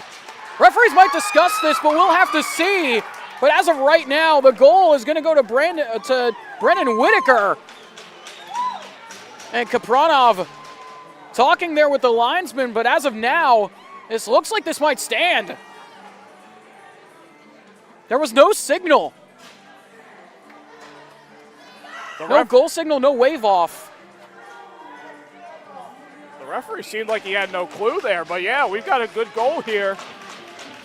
Referees might discuss this, but we'll have to see. But as of right now, the goal is going to go to Brennan Whitaker. And Kapranov talking there with the linesman, but as of now, this looks like this might stand. There was no signal. No goal signal, no wave off. The referee seemed like he had no clue there, but yeah, we've got a good goal here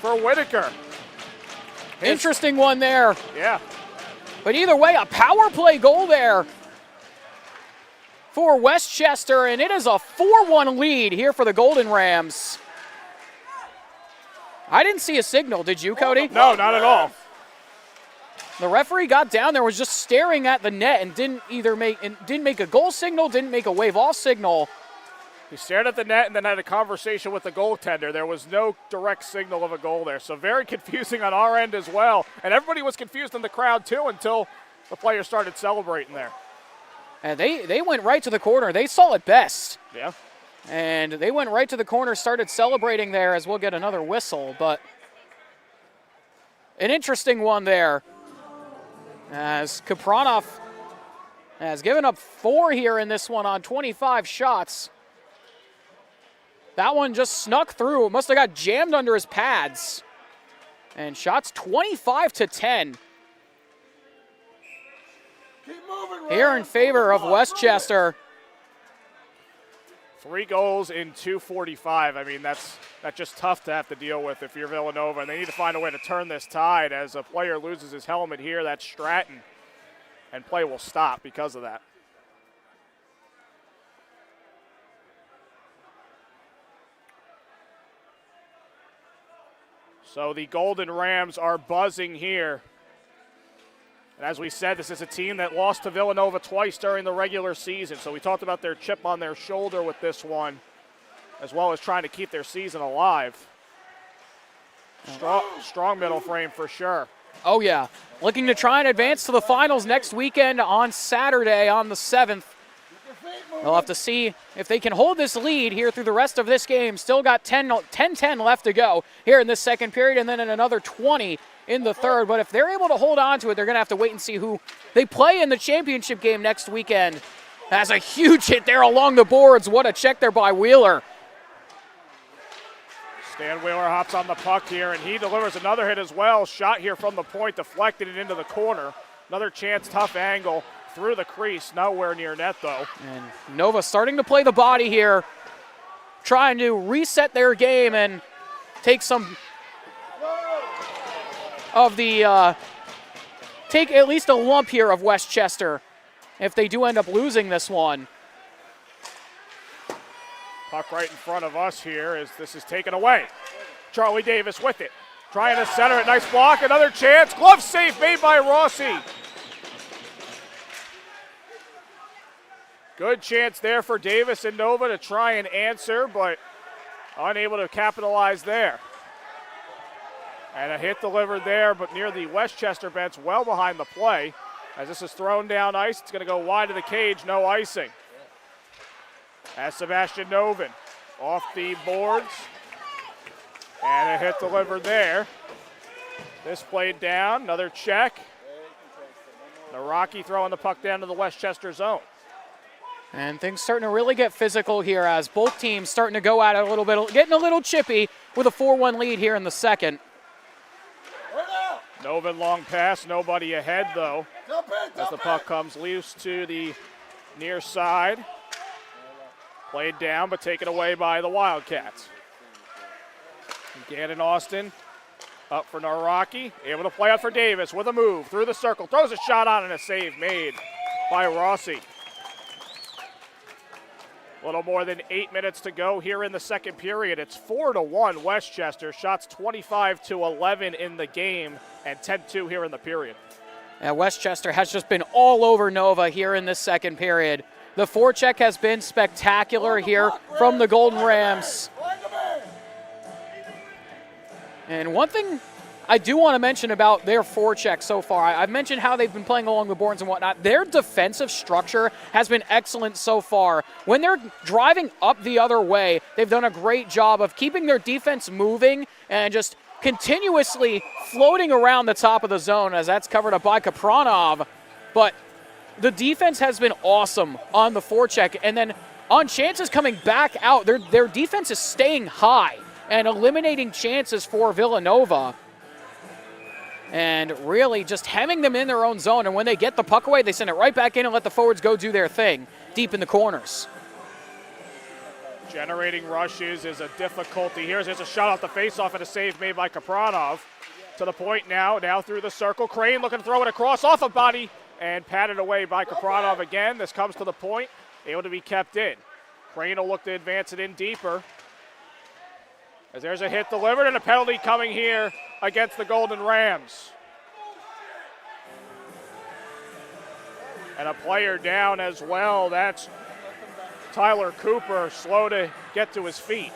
for Whitaker. Interesting one there. Yeah. But either way, a power play goal there for Westchester, and it is a 4-1 lead here for the Golden Rams. I didn't see a signal, did you, Cody? No, not at all. The referee got down there, was just staring at the net, and didn't make a goal signal, didn't make a wave off signal. He stared at the net and then had a conversation with the goaltender. There was no direct signal of a goal there, so very confusing on our end as well. And everybody was confused in the crowd too until the players started celebrating there. And they went right to the corner. They saw it best. Yeah. And they went right to the corner, started celebrating there, as we'll get another whistle. But an interesting one there, as Kapranov has given up 4 here in this one on 25 shots. That one just snuck through. It must have got jammed under his pads. And shots 25-10. Here in favor of Westchester. 3 goals in 2:45. I mean, that's just tough to have to deal with if you're Villanova, and they need to find a way to turn this tide. As a player loses his helmet here, that's Stratton, and play will stop because of that. So the Golden Rams are buzzing here. And as we said, this is a team that lost to Villanova twice during the regular season. So we talked about their chip on their shoulder with this one, as well as trying to keep their season alive. Strong middle frame for sure. Oh, yeah. Looking to try and advance to the finals next weekend on Saturday on the 7th. They'll have to see if they can hold this lead here through the rest of this game. Still got 10-10 left to go here in this second period, and then in another 20 in the third. But if they're able to hold on to it, they're going to have to wait and see who they play in the championship game next weekend. That's a huge hit there along the boards. What a check there by Wheeler. Stan Wheeler hops on the puck here, and he delivers another hit as well. Shot here from the point, deflected it into the corner. Another chance, tough angle through the crease. Nowhere near net, though. And Nova starting to play the body here, trying to reset their game and take some of the, take at least a lump here of Westchester if they do end up losing this one. Puck right in front of us here as this is taken away. Charlie Davis with it. Trying to center it. Nice block. Another chance. Glove save made by Rossi. Good chance there for Davis and Nova to try and answer, but unable to capitalize there. And a hit delivered there, but near the Westchester bench, well behind the play. As this is thrown down ice, it's going to go wide of the cage, no icing. As Sebastian Novin off the boards. And a hit delivered there. This played down, another check. Naraki throwing the puck down to the Westchester zone. And things starting to really get physical here as both teams starting to go at it a little bit, getting a little chippy with a 4-1 lead here in the second. Novin long pass, nobody ahead though. As the puck comes loose to the near side. Played down but taken away by the Wildcats. Gannon Austin up for Naraki. Able to play out for Davis with a move through the circle. Throws a shot on and a save made by Rossi. A little more than 8 minutes to go here in the second period. It's 4-1 Westchester. Shots 25-11 in the game and 10-2 here in the period. And Westchester has just been all over Nova here in this second period. The forecheck has been spectacular here from the Golden Rams. And one thing I do want to mention about their forecheck so far, I've mentioned how they've been playing along the boards and whatnot. Their defensive structure has been excellent so far. When they're driving up the other way, they've done a great job of keeping their defense moving and just continuously floating around the top of the zone, as that's covered up by Kapranov. But the defense has been awesome on the forecheck, and then on chances coming back out, their defense is staying high and eliminating chances for Villanova. And really just hemming them in their own zone. And when they get the puck away, they send it right back in and let the forwards go do their thing deep in the corners. Generating rushes is a difficulty. Here's a shot off the faceoff and a save made by Kapranov. To the point now through the circle. Crane looking to throw it across off a body and patted away by Kapranov again. This comes to the point, able to be kept in. Crane will look to advance it in deeper. As there's a hit delivered and a penalty coming here against the Golden Rams. And a player down as well. That's Tyler Cooper, slow to get to his feet.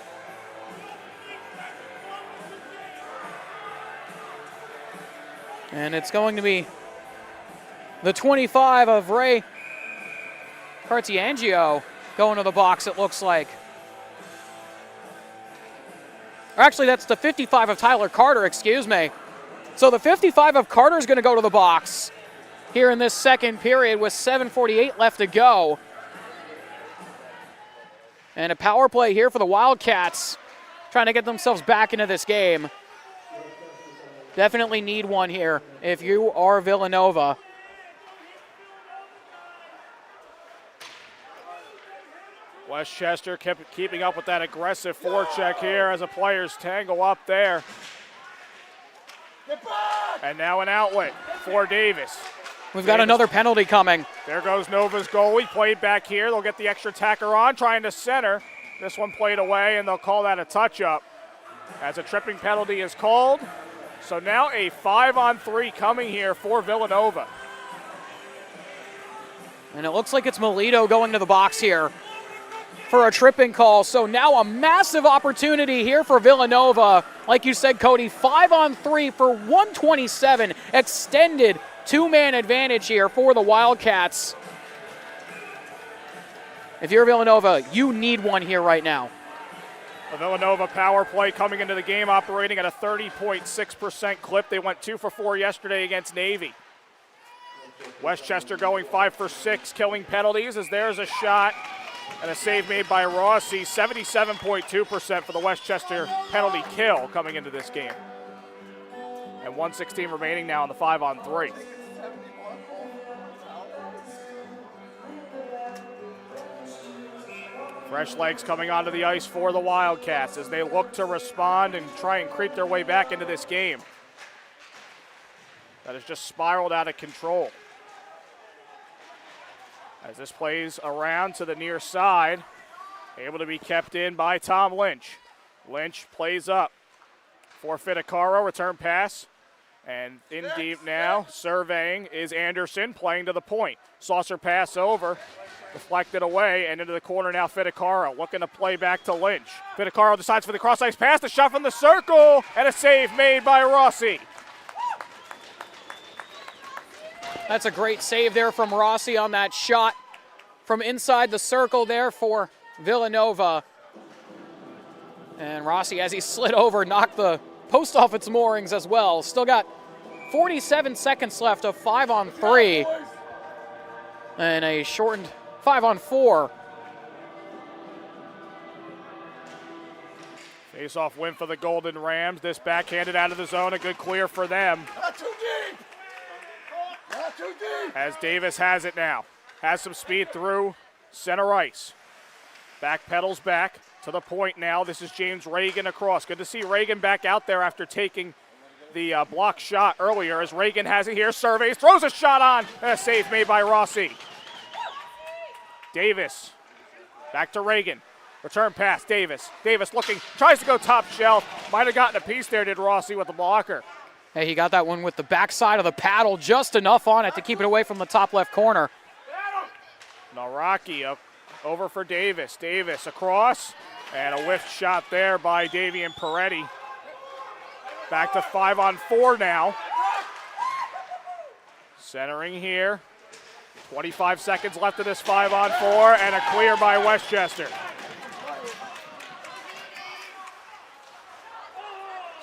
And it's going to be the 25 of Ray Cartiangio going to the box, it looks like. Or actually, that's the 55 of Tyler Carter, excuse me. So the 55 of Carter is going to go to the box here in this second period with 7:48 left to go. And a power play here for the Wildcats, trying to get themselves back into this game. Definitely need one here if you are Villanova. Westchester kept keeping up with that aggressive forecheck here as the players tangle up there. And now an outlet for Davis. We've got another penalty coming. There goes Nova's goalie, played back here. They'll get the extra tacker on, trying to center. This one played away, and they'll call that a touch-up as a tripping penalty is called. So now a 5-on-3 coming here for Villanova. And it looks like it's Melito going to the box here for a tripping call. So now a massive opportunity here for Villanova. Like you said, Cody, 5-on-3 for 127. Extended two-man advantage here for the Wildcats. If you're Villanova, you need one here right now. The Villanova power play coming into the game operating at a 30.6% clip. They went 2 for 4 yesterday against Navy. Westchester going 5 for 6, killing penalties as there's a shot and a save made by Rossi. 77.2% for the Westchester penalty kill coming into this game. And 1:16 remaining now on the 5-on-3. Fresh legs coming onto the ice for the Wildcats as they look to respond and try and creep their way back into this game. That has just spiraled out of control. As this plays around to the near side, able to be kept in by Tom Lynch. Lynch plays up for Fittacaro, return pass, and in deep now, surveying is Anderson, playing to the point. Saucer pass over, deflected away, and into the corner now Fittacaro, looking to play back to Lynch. Fittacaro decides for the cross-ice pass, the shot from the circle, and a save made by Rossi. That's a great save there from Rossi on that shot from inside the circle there for Villanova. And Rossi, as he slid over, knocked the post off its moorings as well. Still got 47 seconds left of 5-on-3 and a shortened 5-on-4. Face-off win for the Golden Rams. This backhanded out of the zone, a good clear for them. Not too deep. Not too deep. As Davis has it now. Has some speed through center ice. Back pedals back to the point now. This is James Reagan across. Good to see Reagan back out there after taking the block shot earlier. As Reagan has it here, surveys, throws a shot on. And a save made by Rossi. Davis back to Reagan. Return pass, Davis. Davis looking, tries to go top shelf. Might have gotten a piece there, did Rossi, with the blocker. Hey, he got that one with the backside of the paddle, just enough on it to keep it away from the top left corner. Naraki over for Davis. Davis across, and a whiff shot there by Davian Peretti. Back to 5-on-4 now. Centering here. 25 seconds left of this 5-on-4, and a clear by Westchester.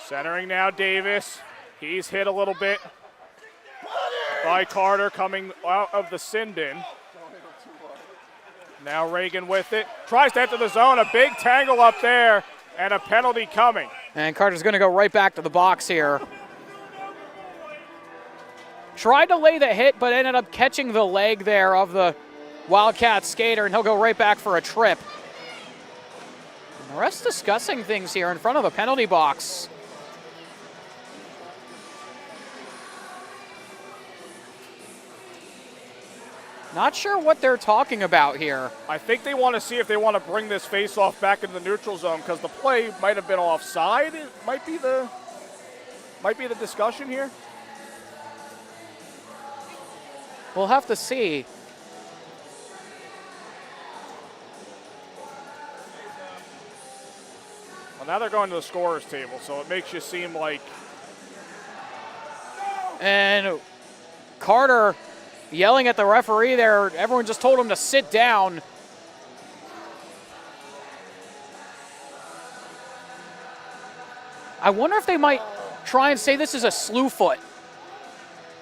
Centering now Davis. He's hit a little bit by Carter coming out of the sin-bin. Now Reagan with it. Tries to enter the zone. A big tangle up there and a penalty coming. And Carter's going to go right back to the box here. Tried to lay the hit, but ended up catching the leg there of the Wildcat skater, and he'll go right back for a trip. And the rest discussing things here in front of the penalty box. Not sure what they're talking about here. I think they want to see if they want to bring this face-off back into the neutral zone because the play might have been offside. It might be the discussion here. We'll have to see. Well, now they're going to the scorer's table, so it makes you seem like... And Carter yelling at the referee there. Everyone just told him to sit down. I wonder if they might try and say this is a slew foot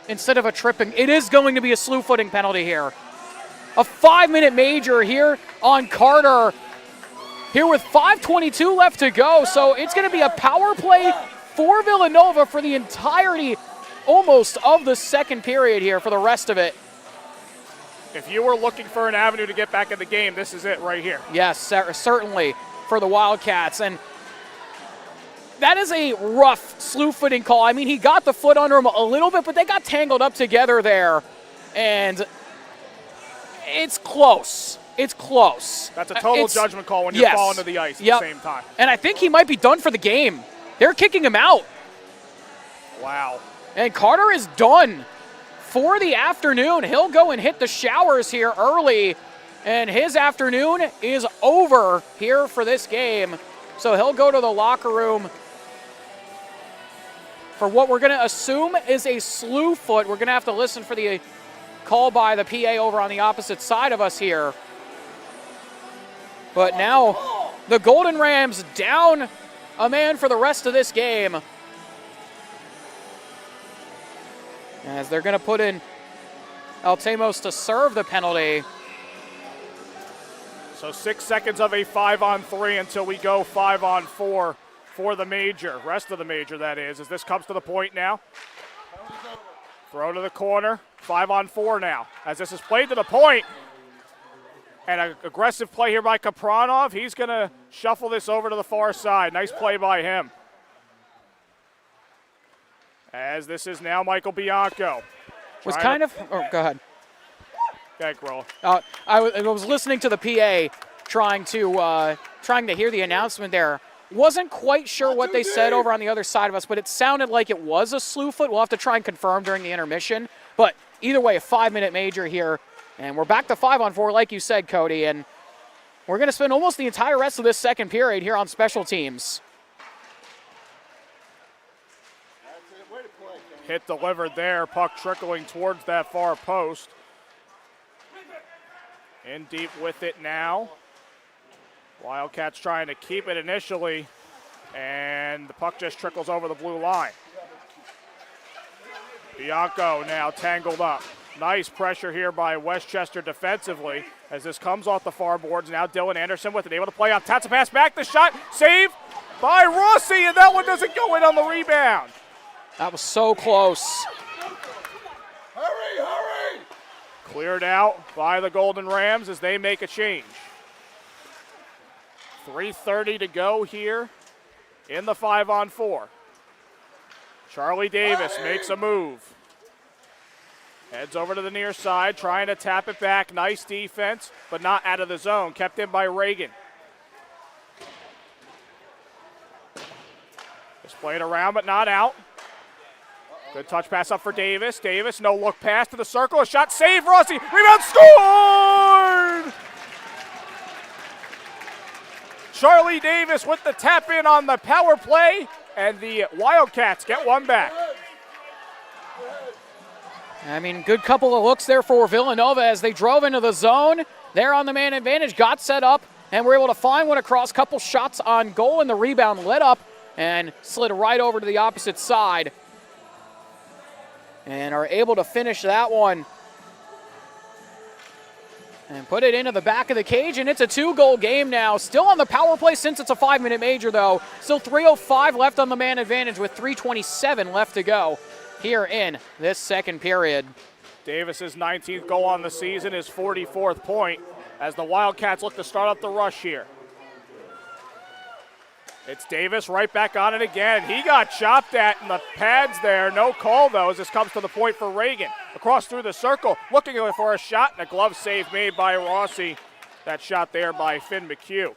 instead of a tripping. It is going to be a slew footing penalty here. A 5-minute major here on Carter. Here with 5:22 left to go, so it's going to be a power play for Villanova for the entirety almost of the second period here for the rest of it. If you were looking for an avenue to get back in the game, this is it right here. Yes, certainly for the Wildcats. And that is a rough slew footing call. I mean, he got the foot under him a little bit, but they got tangled up together there. And it's close. It's close. That's a total judgment call when you're falling to the ice at the same time. And I think he might be done for the game. They're kicking him out. Wow. And Carter is done for the afternoon. He'll go and hit the showers here early. And his afternoon is over here for this game. So he'll go to the locker room for what we're going to assume is a slew foot. We're going to have to listen for the call by the PA over on the opposite side of us here. But now the Golden Rams down a man for the rest of this game, as they're going to put in Altamos to serve the penalty. So 6 seconds of a 5-on-3 until we go 5-on-4 for the major, rest of the major that is, as this comes to the point now. Throw to the corner, 5-on-4 now, as this is played to the point. And an aggressive play here by Kapranov. He's going to shuffle this over to the far side. Nice play by him. As this is now Michael Bianco. Was kind of, oh, go ahead. Okay, Grohl. I was listening to the PA trying to hear the announcement there. Wasn't quite sure what they said over on the other side of us, but it sounded like it was a slew foot. We'll have to try and confirm during the intermission. But either way, a 5-minute major here. And we're back to 5-on-4, like you said, Cody. And we're going to spend almost the entire rest of this second period here on special teams. Hit delivered there. Puck trickling towards that far post. In deep with it now. Wildcats trying to keep it initially. And the puck just trickles over the blue line. Bianco now tangled up. Nice pressure here by Westchester defensively as this comes off the far boards. Now Dylan Anderson with it, able to play off. Taps a pass back, the shot, save by Rossi, and that one doesn't go in on the rebound. That was so close. Hurry! Cleared out by the Golden Rams as they make a change. 3:30 to go here in the 5-on-4. Charlie Davis makes a move. Heads over to the near side, trying to tap it back. Nice defense, but not out of the zone. Kept in by Reagan. Just played around, but not out. Good touch pass up for Davis. Davis, no look pass to the circle. A shot, save, Rossi. Rebound, scored! Charlie Davis with the tap in on the power play, and the Wildcats get one back. I mean, good couple of looks there for Villanova as they drove into the zone. They're on the man advantage, got set up, and were able to find one across. Couple shots on goal, and the rebound lit up and slid right over to the opposite side. And are able to finish that one and put it into the back of the cage, and it's a 2-goal game now. Still on the power play since it's a 5-minute major, though. Still 3:05 left on the man advantage with 3:27 left to go here in this second period. Davis's 19th goal on the season, his 44th point, as the Wildcats look to start up the rush here. It's Davis right back on it again. He got chopped at in the pads there. No call, though, as this comes to the point for Reagan. Across through the circle, looking for a shot, and a glove save made by Rossi. That shot there by Finn McHugh.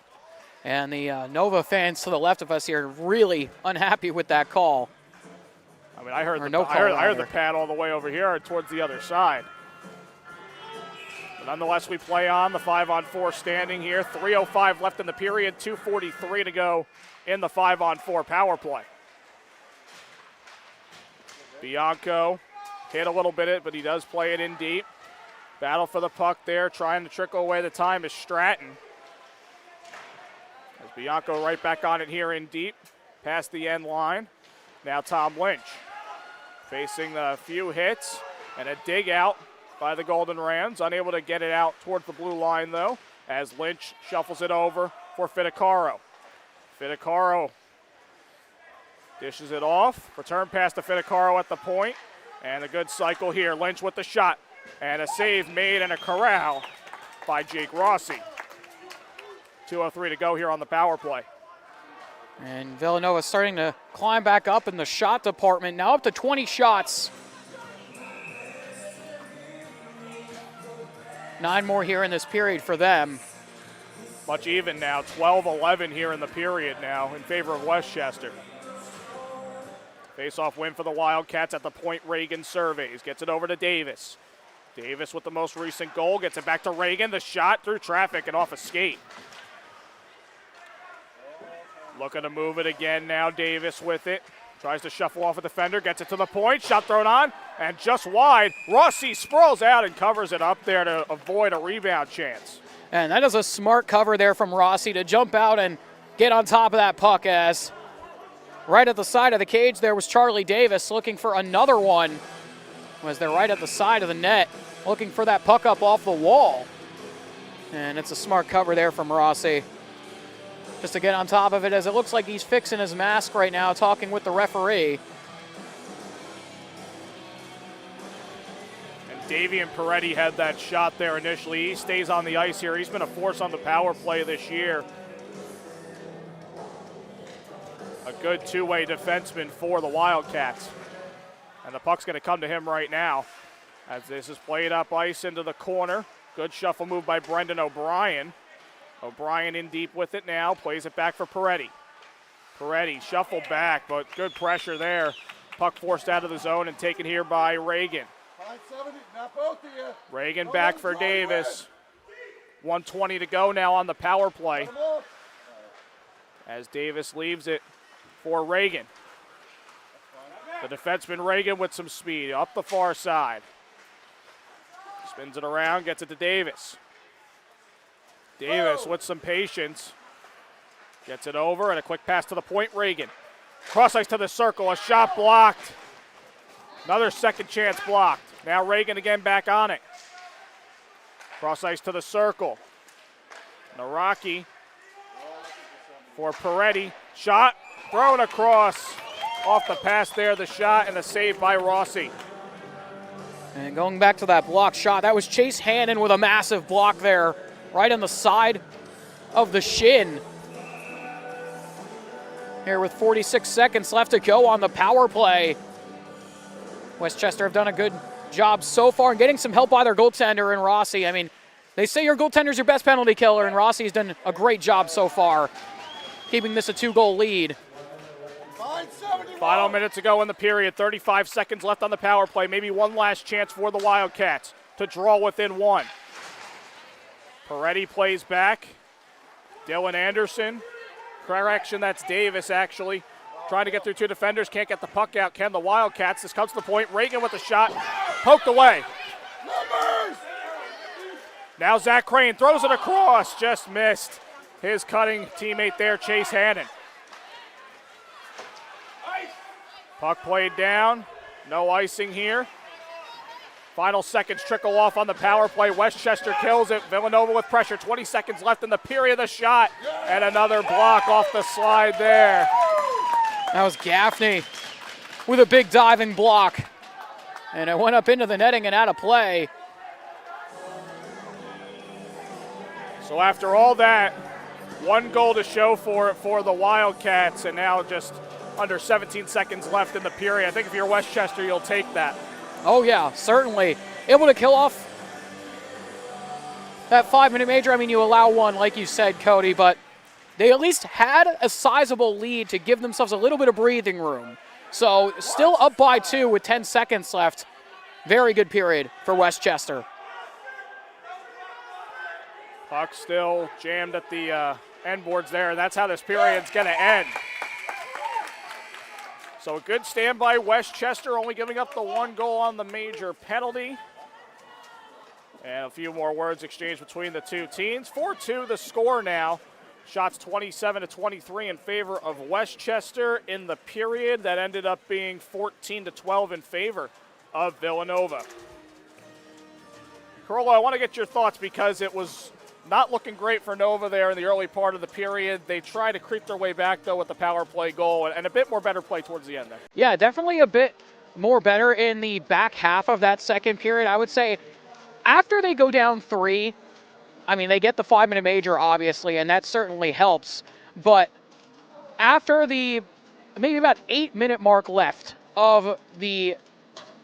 And the Nova fans to the left of us here really unhappy with that call. I mean, I heard the the pad all the way over here towards the other side. But nonetheless, we play on the 5-on-4 standing here. 3:05 left in the period, 2:43 to go in the 5-on-4 power play. Bianco hit a little bit, but he does play it in deep. Battle for the puck there, trying to trickle away the time is Stratton. As Bianco right back on it here in deep, past the end line. Now Tom Lynch facing a few hits and a dig out by the Golden Rams. Unable to get it out towards the blue line, though, as Lynch shuffles it over for Fidecaro. Fidecaro dishes it off. Return pass to Fidecaro at the point. And a good cycle here. Lynch with the shot. And a save made and a corral by Jake Rossi. 2:03 to go here on the power play. And Villanova starting to climb back up in the shot department. Now up to 20 shots. 9 more here in this period for them. Much even now, 12-11 here in the period now in favor of Westchester. Face-off win for the Wildcats at the point. Reagan surveys, gets it over to Davis. Davis with the most recent goal, gets it back to Reagan. The shot through traffic and off a skate. Looking to move it again now, Davis with it. Tries to shuffle off a defender, gets it to the point, shot thrown on, and just wide. Rossi sprawls out and covers it up there to avoid a rebound chance. And that is a smart cover there from Rossi to jump out and get on top of that puck, as right at the side of the cage there was Charlie Davis looking for another one. Was they're right at the side of the net looking for that puck up off the wall. And it's a smart cover there from Rossi, just to get on top of it, as it looks like he's fixing his mask right now, talking with the referee. And Davian Peretti had that shot there initially. He stays on the ice here. He's been a force on the power play this year. A good two-way defenseman for the Wildcats. And the puck's going to come to him right now, as this is played up ice into the corner. Good shuffle move by Brendan O'Brien. O'Brien in deep with it now, plays it back for Peretti. Peretti shuffled back, but good pressure there. Puck forced out of the zone and taken here by Reagan. 570, not both of you. Reagan back for Davis. 1:20 to go now on the power play, as Davis leaves it for Reagan. The defenseman Reagan with some speed up the far side. Spins it around, gets it to Davis. Davis with some patience. Gets it over, and a quick pass to the point. Reagan. Cross ice to the circle, a shot blocked. Another second chance blocked. Now Reagan again back on it. Cross ice to the circle. Naraki for Peretti. Shot, thrown across. Off the pass there, the shot, and the save by Rossi. And going back to that block shot, that was Chase Hannon with a massive block there, right on the side of the shin. Here with 46 seconds left to go on the power play. Westchester have done a good job so far in getting some help by their goaltender in Rossi. I mean, they say your goaltender's your best penalty killer, and Rossi's done a great job so far, keeping this a 2-goal lead. Final minute to go in the period. 35 seconds left on the power play. Maybe one last chance for the Wildcats to draw within one. Peretti plays back. Dylan Anderson. Correction, that's Davis actually. Trying to get through two defenders. Can't get the puck out. Can the Wildcats? This comes to the point. Reagan with the shot. Poked away. Now Zach Crane throws it across. Just missed his cutting teammate there, Chase Hannon. Puck played down. No icing here. Final seconds trickle off on the power play. Westchester kills it. Villanova with pressure. 20 seconds left in the period. The shot and another block off the slide there. That was Gaffney with a big diving block. And it went up into the netting and out of play. So after all that, one goal to show for it for the Wildcats, and now just under 17 seconds left in the period. I think if you're Westchester, you'll take that. Oh yeah, certainly. Able to kill off that 5-minute major. I mean, you allow one, like you said, Cody, but they at least had a sizable lead to give themselves a little bit of breathing room. So still up by 2 with 10 seconds left. Very good period for Westchester. Puck still jammed at the end boards there, and that's how this period's going to end. So a good stand by Westchester, only giving up the one goal on the major penalty. And a few more words exchanged between the two teams. 4-2 the score now. Shots 27 to 23 in favor of Westchester in the period. That ended up being 14 to 12 in favor of Villanova. Carlo, I want to get your thoughts because it was not looking great for Nova there in the early part of the period. They tried to creep their way back, though, with the power play goal and a bit more better play towards the end there. Yeah, definitely a bit more better in the back half of that second period. I would say after they go down 3, I mean, they get the 5-minute major, obviously, and that certainly helps. But after the maybe about 8-minute mark left of the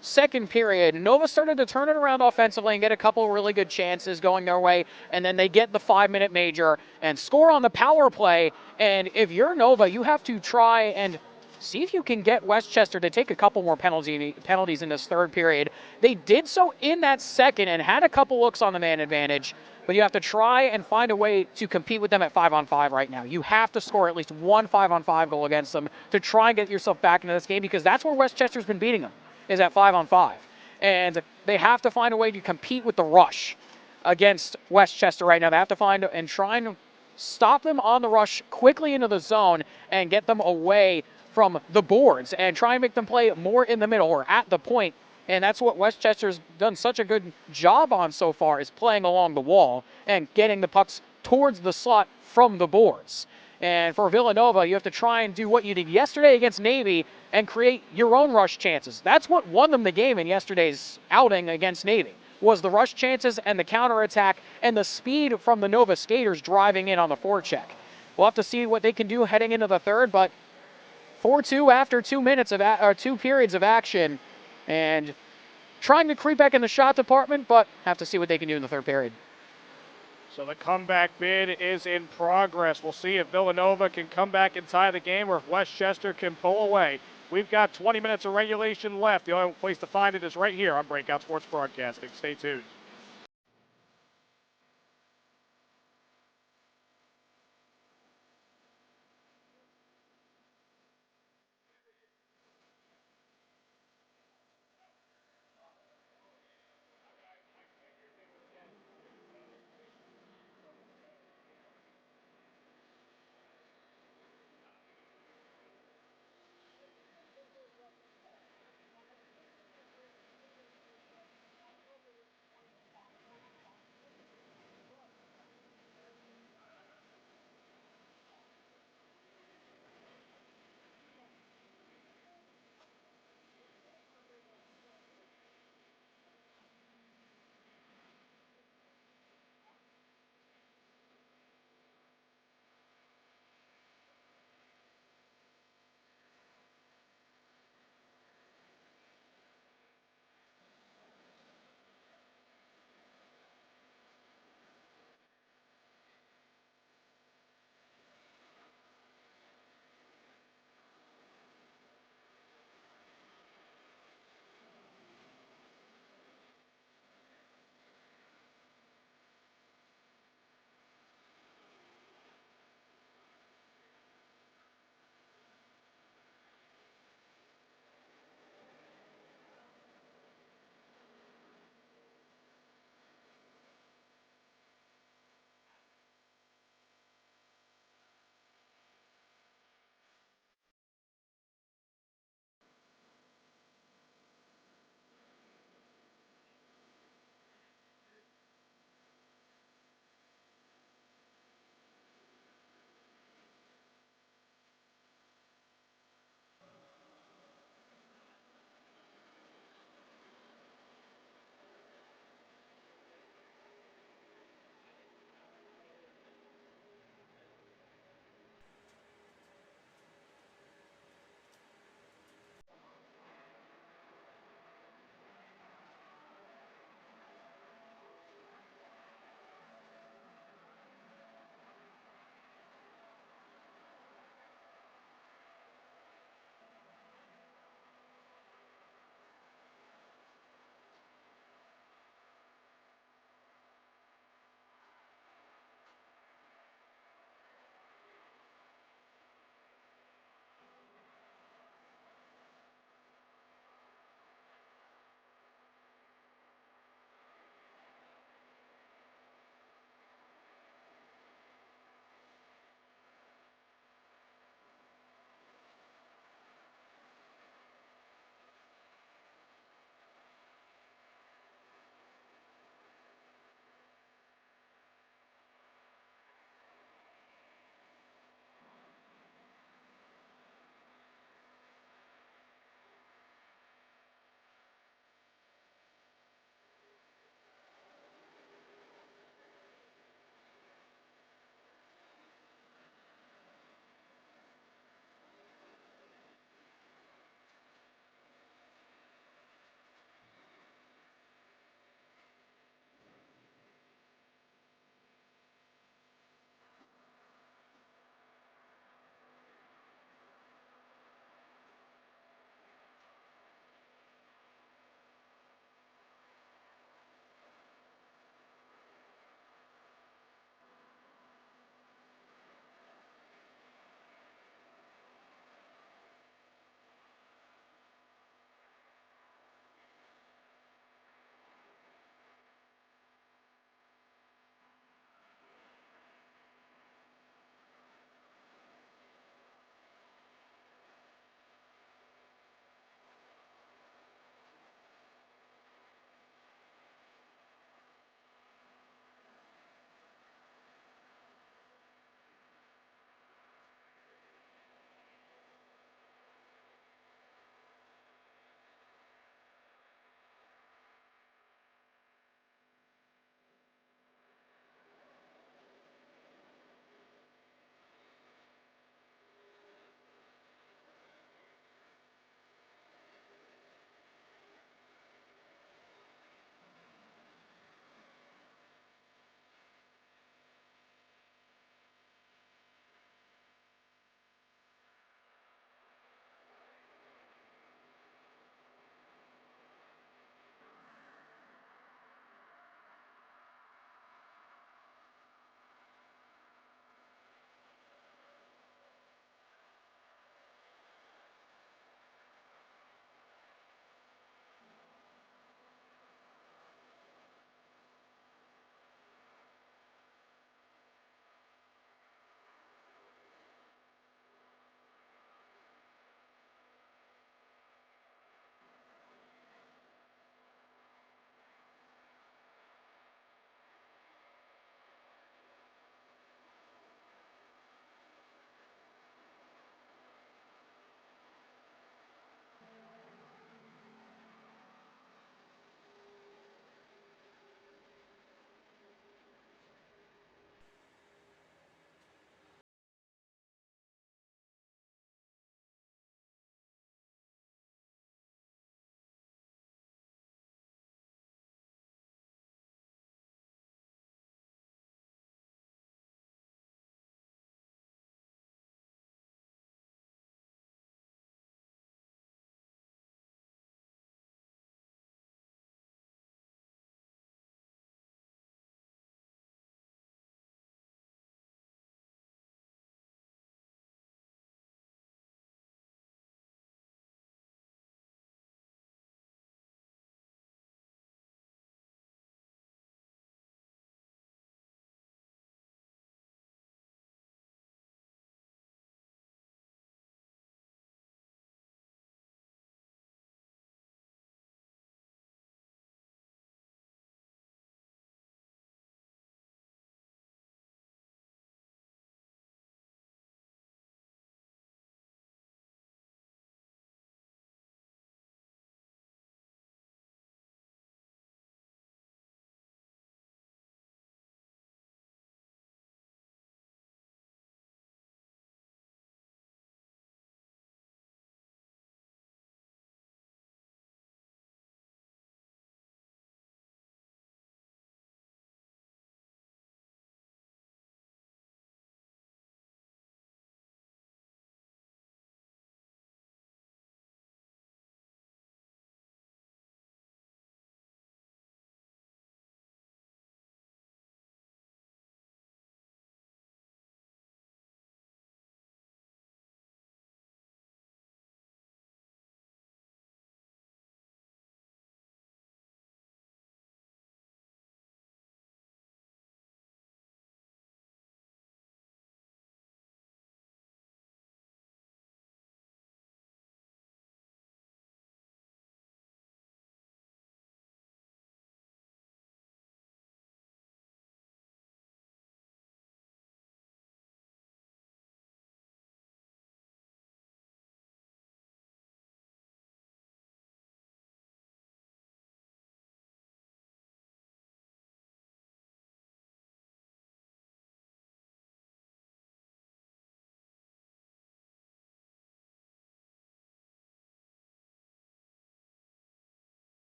second period, Nova started to turn it around offensively and get a couple really good chances going their way, and then they get the 5-minute major and score on the power play. And if you're Nova, you have to try and see if you can get Westchester to take a couple more penalties in this third period. They did so in that second and had a couple looks on the man advantage, but you have to try and find a way to compete with them at 5-on-5 right now. You have to score at least one 5-on-5 goal against them to try and get yourself back into this game, because that's where Westchester's been beating them, is at 5-on-5. And they have to find a way to compete with the rush against Westchester right now. They have to find and try and stop them on the rush quickly into the zone and get them away from the boards and try and make them play more in the middle or at the point. And that's what Westchester's done such a good job on so far, is playing along the wall and getting the pucks towards the slot from the boards. And for Villanova, you have to try and do what you did yesterday against Navy and create your own rush chances. That's what won them the game in yesterday's outing against Navy, was the rush chances and the counterattack and the speed from the Nova skaters driving in on the forecheck. We'll have to see what they can do heading into the third, but 4-2 after 2 minutes of 2 periods of action, and trying to creep back in the shot department, but have to see what they can do in the third period. So the comeback bid is in progress. We'll see if Villanova can come back and tie the game or if Westchester can pull away. We've got 20 minutes of regulation left. The only place to find it is right here on Breakout Sports Broadcasting. Stay tuned.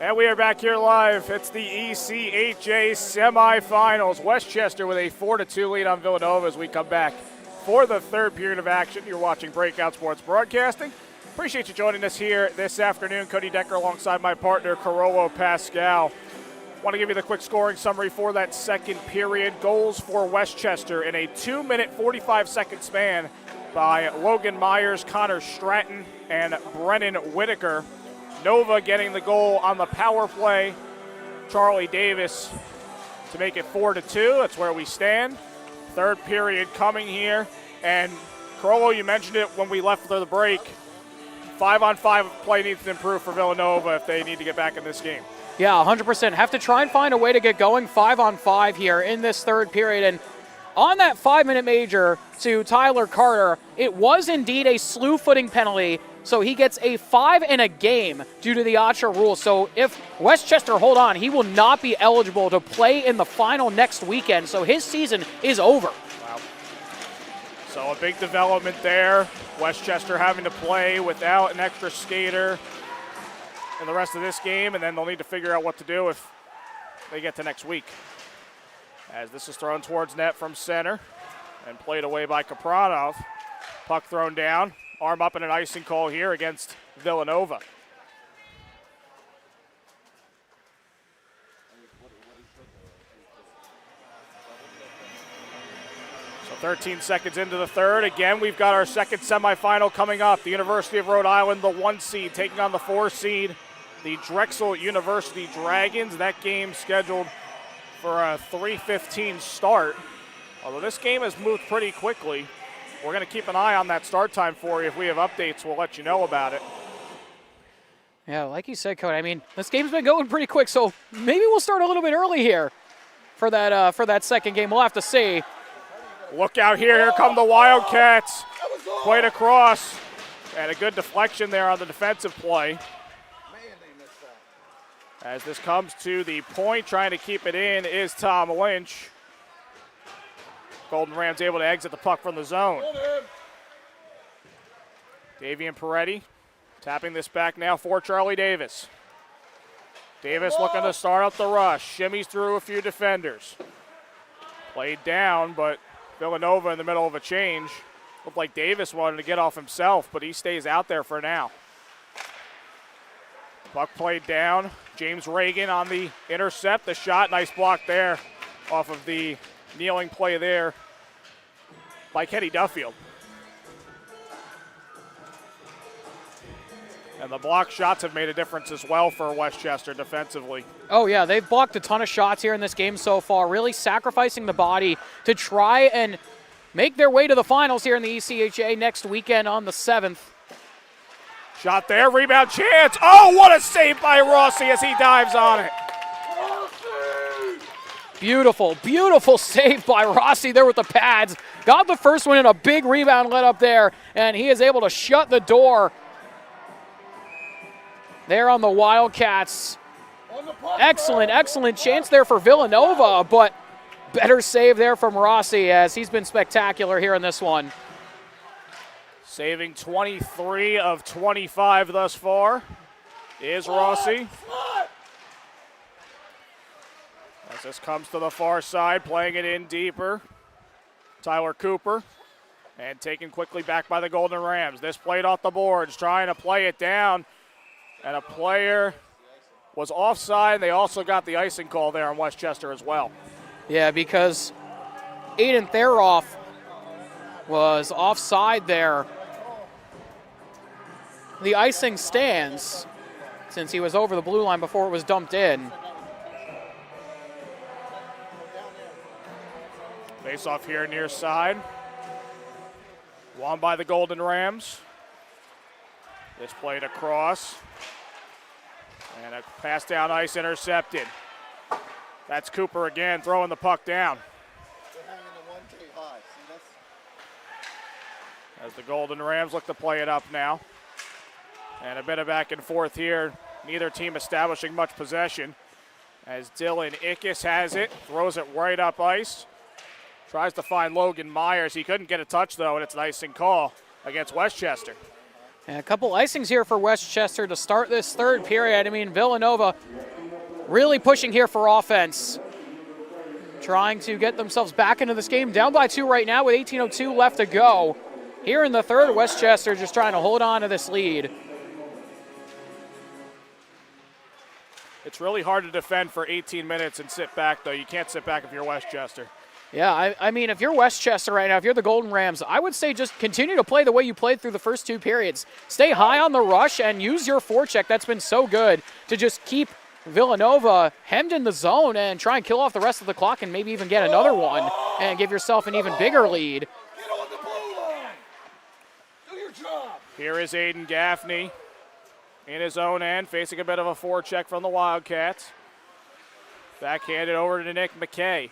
And we are back here live. It's the ECHA Semifinals. Westchester with a 4-2 lead on Villanova as we come back for the third period of action. You're watching Breakout Sports Broadcasting. Appreciate you joining us here this afternoon. Cody Decker alongside my partner, Carolo Pascal. Want to give you the quick scoring summary for that second period. Goals for Westchester in a 2-minute, 45-second span by Logan Myers, Connor Stratton, and Brennan Whitaker. Nova getting the goal on the power play. Charlie Davis to make it 4-2. That's where we stand. Third period coming here. And Carolo, you mentioned it when we left for the break. 5-on-5 play needs to improve for Villanova if they need to get back in this game. Yeah, 100%. Have to try and find a way to get going 5-on-5 here in this third period. And on that 5-minute major to Tyler Carter, it was indeed a slew footing penalty. So he gets a 5 in a game due to the ECHA rule. So if Westchester hold on, he will not be eligible to play in the final next weekend. So his season is over. Wow. So a big development there. Westchester having to play without an extra skater in the rest of this game, and then they'll need to figure out what to do if they get to next week. As this is thrown towards net from center and played away by Kapranov. Puck thrown down. Arm up in an icing call here against Villanova. So 13 seconds into the third. Again, we've got our second semifinal coming up. The University of Rhode Island, the 1 seed, taking on the 4 seed, the Drexel University Dragons. That game scheduled for a 3:15 start. Although this game has moved pretty quickly. We're going to keep an eye on that start time for you. If we have updates, we'll let you know about it. Yeah, like you said, Cody, I mean, this game's been going pretty quick, so maybe we'll start a little bit early here for that second game. We'll have to see. Look out here. Here come the Wildcats. Quite across. And a good deflection there on the defensive play. As this comes to the point, trying to keep it in is Tom Lynch. Golden Rams able to exit the puck from the zone. Davian Peretti tapping this back now for Charlie Davis. Davis looking to start up the rush. Shimmies through a few defenders. Played down, but Villanova in the middle of a change. Looked like Davis wanted to get off himself, but he stays out there for now. Puck played down. James Reagan on the intercept. The shot, nice block there off of the kneeling play there by Kenny Duffield. And the block shots have made a difference as well for Westchester defensively. Oh, yeah, they've blocked a ton of shots here in this game so far, really sacrificing the body to try and make their way to the finals here in the ECHA next weekend on the 7th. Shot there, rebound chance. Oh, what a save by Rossi as he dives on it. Beautiful, beautiful save by Rossi there with the pads. Got the first one in, a big rebound let up there, and he is able to shut the door there on the Wildcats. Excellent, excellent chance there for Villanova, but better save there from Rossi as he's been spectacular here in this one. Saving 23 of 25 thus far is Rossi. As this comes to the far side, playing it in deeper. Tyler Cooper, and taken quickly back by the Golden Rams. This played off the boards, trying to play it down, and a player was offside. They also got the icing call there on Westchester as well. Yeah, because Aiden Theroff was offside there. The icing stands since he was over the blue line before it was dumped in. Face off here near side. Won by the Golden Rams. This played across. And a pass down ice intercepted. That's Cooper again throwing the puck down. As the Golden Rams look to play it up now. And a bit of back and forth here. Neither team establishing much possession. As Dylan Ickes has it, throws it right up ice. Tries to find Logan Myers. He couldn't get a touch though, and it's an icing call against Westchester. And a couple icings here for Westchester to start this third period. I mean, Villanova really pushing here for offense, trying to get themselves back into this game. Down by 2 right now with 18:02 left to go. Here in the third, Westchester just trying to hold on to this lead. It's really hard to defend for 18 minutes and sit back, though. You can't sit back if you're Westchester. Yeah, I mean, if you're Westchester right now, if you're the Golden Rams, I would say just continue to play the way you played through the first 2 periods. Stay high on the rush and use your forecheck. That's been so good to just keep Villanova hemmed in the zone and try and kill off the rest of the clock and maybe even get another one and give yourself an even bigger lead. Get on the blue line. Do your job. Here is Aiden Gaffney in his own end, facing a bit of a forecheck from the Wildcats. Backhanded over to Nick McKay.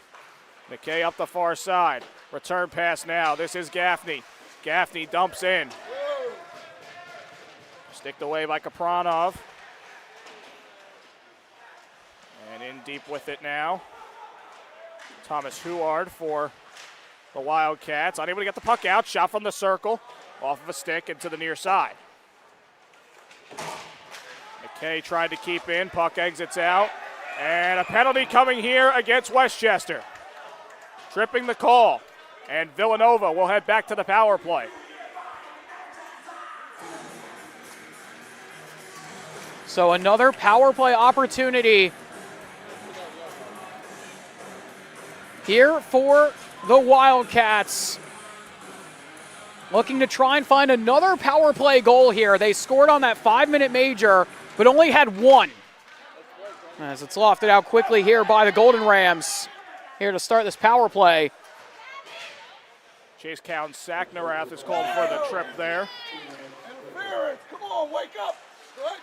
McKay up the far side. Return pass now. This is Gaffney. Gaffney dumps in. Sticked away by Kapranov. And in deep with it now. Thomas Huard for the Wildcats. Unable to get the puck out. Shot from the circle. Off of a stick into the near side. McKay tried to keep in. Puck exits out. And a penalty coming here against Westchester. Tripping the call. And Villanova will head back to the power play. So another power play opportunity here for the Wildcats. Looking to try and find another power play goal here. They scored on that 5-minute major, but only had 1. As it's lofted out quickly here by the Golden Rams. Here to start this power play. Chase Cowan Sacknarath is called for the trip there. Interference. Come on, wake up. Good.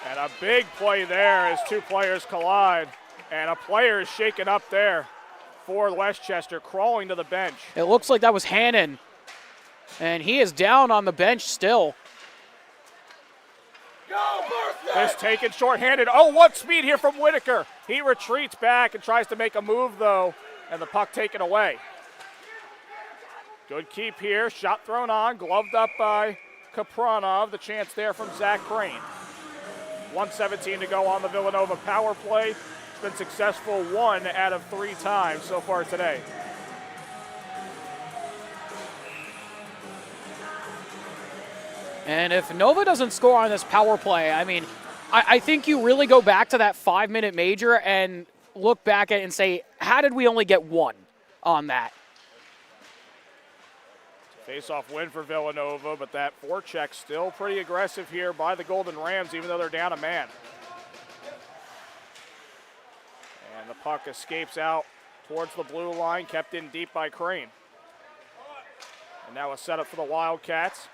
And a big play there as 2 players collide. And a player is shaken up there for Westchester, crawling to the bench. It looks like that was Hannon. And he is down on the bench still. Go, birthday. This taken shorthanded. Oh, what speed here from Whitaker. He retreats back and tries to make a move, though, and the puck taken away. Good keep here. Shot thrown on, gloved up by Kapranov. The chance there from Zach Crane. 1:17 to go on the Villanova power play. It's been successful 1 out of 3 times so far today. And if Nova doesn't score on this power play, I mean, I think you really go back to that 5-minute major and look back at it and say, how did we only get 1 on that? Face-off win for Villanova, but that forecheck still pretty aggressive here by the Golden Rams, even though they're down a man. And the puck escapes out towards the blue line, kept in deep by Crane. And now a setup for the Wildcats.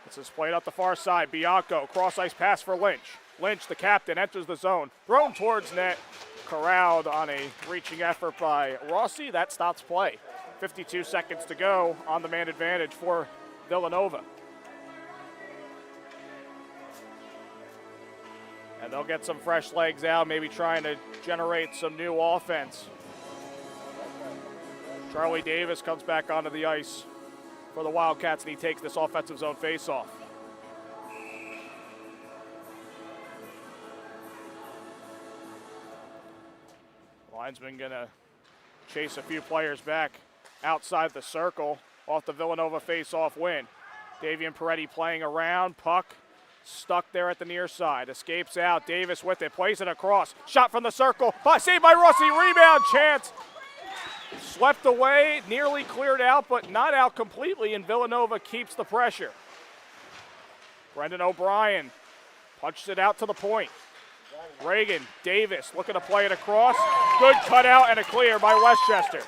This is played up the far side. Bianco, cross-ice pass for Lynch. Lynch, the captain, enters the zone. Thrown towards net. Corralled on a reaching effort by Rossi. That stops play. 52 seconds to go on the man advantage for Villanova. And they'll get some fresh legs out, maybe trying to generate some new offense. Charlie Davis comes back onto the ice for the Wildcats, and he takes this offensive zone faceoff. Linesman gonna chase a few players back outside the circle off the Villanova faceoff win. Davian Peretti playing around, puck stuck there at the near side, escapes out, Davis with it, plays it across, shot from the circle, saved by Rossi, rebound chance. Swept away, nearly cleared out, but not out completely, and Villanova keeps the pressure. Brendan O'Brien punches it out to the point. Reagan, Davis looking to play it across. Good cutout and a clear by Westchester.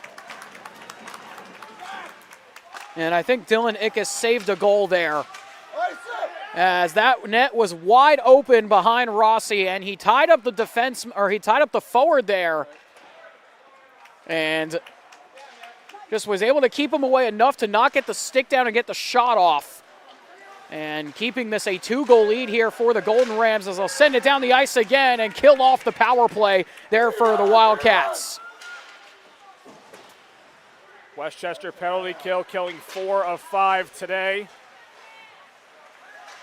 And I think Dylan Ickes saved a goal there, as that net was wide open behind Rossi, and he tied up the forward there, and just was able to keep him away enough to not get the stick down and get the shot off. And keeping this a 2-goal lead here for the Golden Rams as they'll send it down the ice again and kill off the power play there for the Wildcats. Westchester penalty kill, killing 4 of 5 today.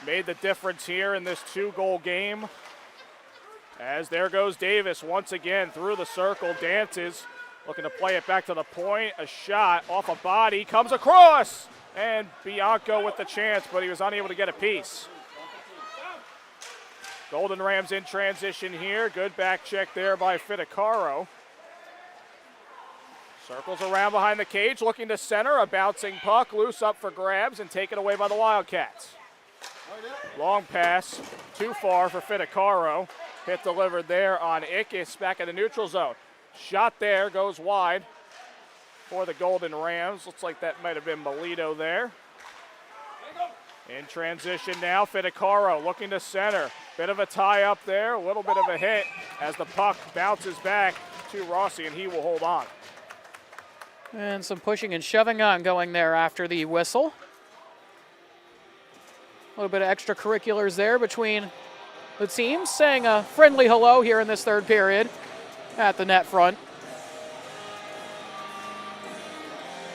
made the difference here in this 2-goal game. As there goes Davis once again through the circle, dances, looking to play it back to the point. A shot off a body, comes across, and Bianco with the chance, but he was unable to get a piece. Golden Rams in transition here. Good back check there by Fidecaro. Circles around behind the cage, looking to center. A bouncing puck, loose up for grabs, and taken away by the Wildcats. Long pass, too far for Fidecaro. Hit delivered there on Ickes back in the neutral zone. Shot there, goes wide for the Golden Rams. Looks like that might have been Melito there. In transition now, Fidecaro looking to center. Bit of a tie up there, a little bit of a hit as the puck bounces back to Rossi, and he will hold on. And some pushing and shoving on going there after the whistle. A little bit of extracurriculars there between the teams, saying a friendly hello here in this third period at the net front.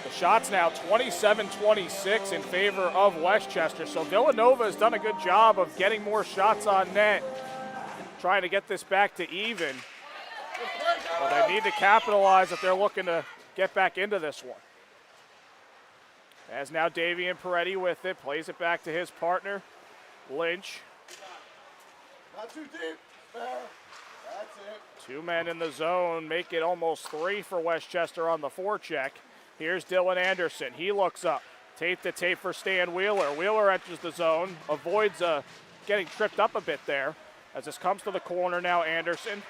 The shots now 27-26 in favor of Westchester. So Villanova has done a good job of getting more shots on net, trying to get this back to even. But they need to capitalize if they're looking to get back into this one. As now Davian Peretti with it, plays it back to his partner, Lynch. Not too deep. Fair. That's it. 2 men in the zone, make it almost 3 for Westchester on the forecheck. Here's Dylan Anderson. He looks up. Tape to tape for Stan Wheeler. Wheeler enters the zone, avoids getting tripped up a bit there. As this comes to the corner now, Anderson.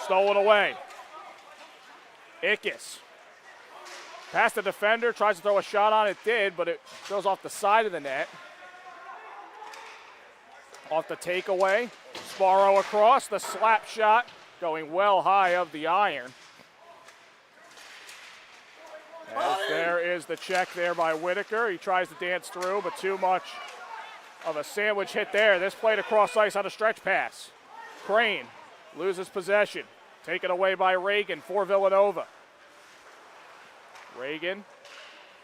Stolen away. Ickes. Past the defender, tries to throw a shot on it, did, but it goes off the side of the net. Off the takeaway. Sparrow across, the slap shot going well high of the iron. As there is the check there by Whitaker. He tries to dance through, but too much of a sandwich hit there. This played across ice on a stretch pass. Crane loses possession. Taken away by Reagan for Villanova. Reagan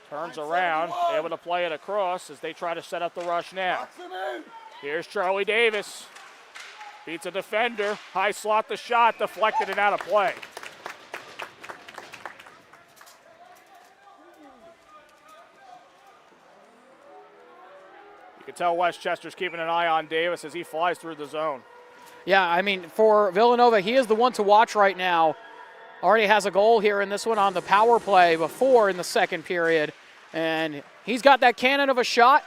turns around, able to play it across as they try to set up the rush now. Here's Charlie Davis. Beats a defender. High slot the shot, deflected and out of play. You can tell Westchester's keeping an eye on Davis as he flies through the zone. Yeah, I mean, for Villanova, he is the one to watch right now. Already has a goal here in this one on the power play before in the second period. And he's got that cannon of a shot,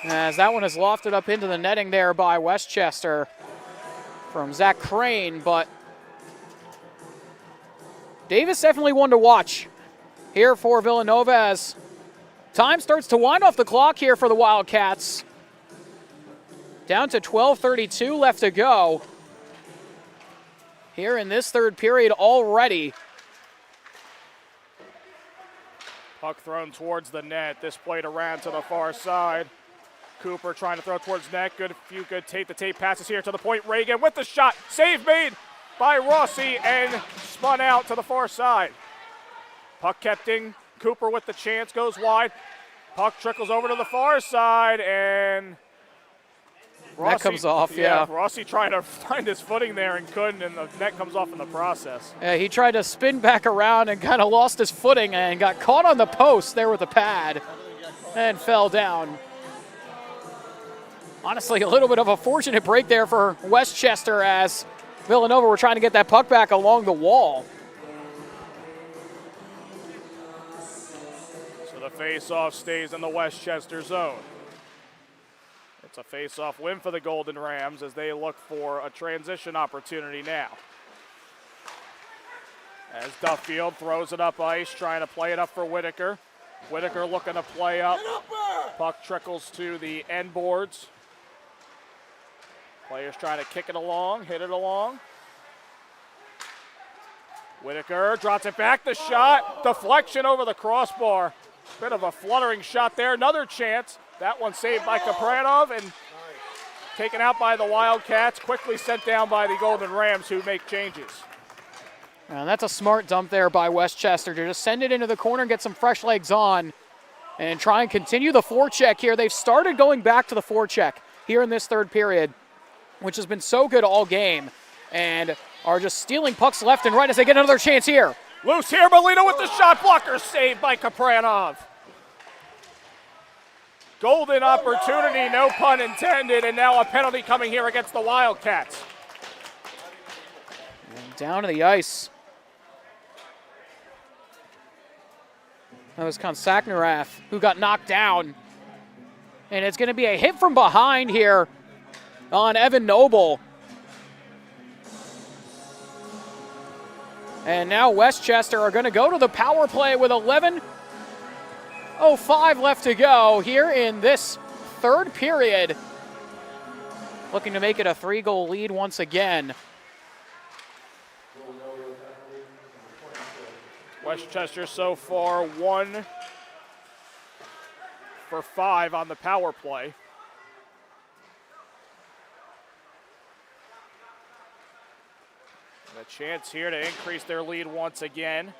as that one is lofted up into the netting there by Westchester from Zach Crane. But Davis definitely one to watch here for Villanova as time starts to wind off the clock here for the Wildcats. Down to 12:32 left to go here in this third period already. Puck thrown towards the net. This played around to the far side. Cooper trying to throw towards net. Few good tape-to-tape passes here to the point. Reagan with the shot. Save made by Rossi and spun out to the far side. Puck kept in. Cooper with the chance goes wide. Puck trickles over to the far side and Rossi, that comes off, yeah. Rossi trying to find his footing there and couldn't, and the net comes off in the process. Yeah, he tried to spin back around and kind of lost his footing and got caught on the post there with a pad and fell down. Honestly, a little bit of a fortunate break there for Westchester as Villanova were trying to get that puck back along the wall. So the face-off stays in the Westchester zone. It's a face-off win for the Golden Rams as they look for a transition opportunity now. As Duffield throws it up ice, trying to play it up for Whitaker. Whitaker looking to play up. Puck trickles to the end boards. Players trying to kick it along, hit it along. Whitaker drops it back, the shot, deflection over the crossbar. Bit of a fluttering shot there, another chance. That one saved by Kapranov and taken out by the Wildcats, quickly sent down by the Golden Rams who make changes. And that's a smart dump there by Westchester to just send it into the corner and get some fresh legs on and try and continue the forecheck here. They've started going back to the forecheck here in this third period, which has been so good all game, and are just stealing pucks left and right as they get another chance here. Loose here, Molina with the shot blocker, saved by Kapranov. Golden opportunity, no pun intended, and now a penalty coming here against the Wildcats. And down to the ice. That was Konsaknarath who got knocked down. And it's going to be a hit from behind here on Evan Noble. And now Westchester are going to go to the power play with 11:05 left to go here in this third period. Looking to make it a 3-goal lead once again. Westchester so far 1 for 5 on the power play. And a chance here to increase their lead once again.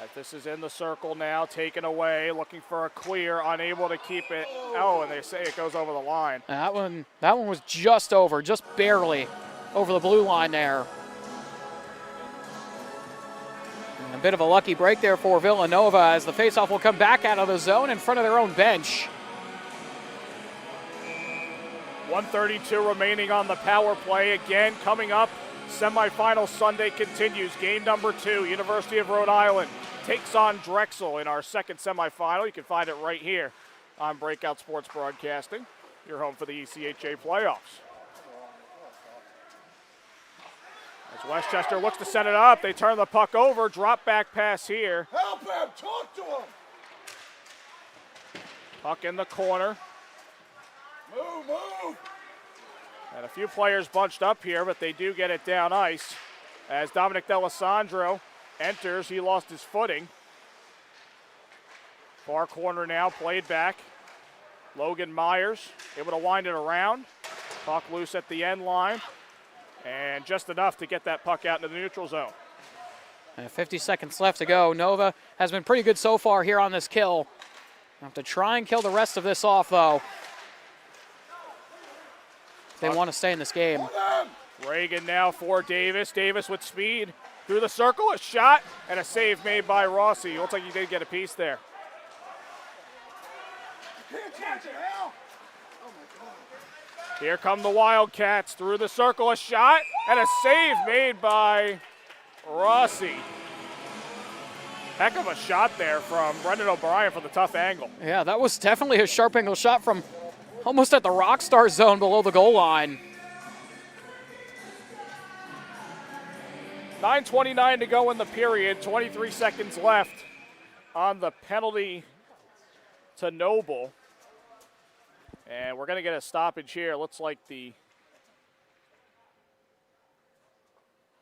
As this is in the circle now, taken away, looking for a clear, unable to keep it. Oh, and they say it goes over the line. That one was just over, just barely over the blue line there. And a bit of a lucky break there for Villanova as the faceoff will come back out of the zone in front of their own bench. 1:32 remaining on the power play. Again, coming up, semifinal Sunday continues. Game number 2, University of Rhode Island takes on Drexel in our second semifinal. You can find it right here on Breakout Sports Broadcasting, your home for the ECHA Playoffs. As Westchester looks to set it up, they turn the puck over, drop back pass here. Help him! Talk to him! Puck in the corner. Move! And a few players bunched up here, but they do get it down ice. As Dominic D'Alessandro enters, he lost his footing. Far corner now, played back. Logan Myers able to wind it around. Puck loose at the end line. And just enough to get that puck out into the neutral zone. And 50 seconds left to go. Nova has been pretty good so far here on this kill. Have to try and kill the rest of this off, though. They want to stay in this game. Reagan now for Davis. Davis with speed through the circle, a shot, and a save made by Rossi. Looks like he did get a piece there. Can't catch it, Al! Here come the Wildcats through the circle, a shot, and a save made by Rossi. Heck of a shot there from Brendan O'Brien from the tough angle. Yeah, that was definitely a sharp angle shot from almost at the Rockstar zone below the goal line. 9:29 to go in the period, 23 seconds left on the penalty to Noble. And we're going to get a stoppage here. Looks like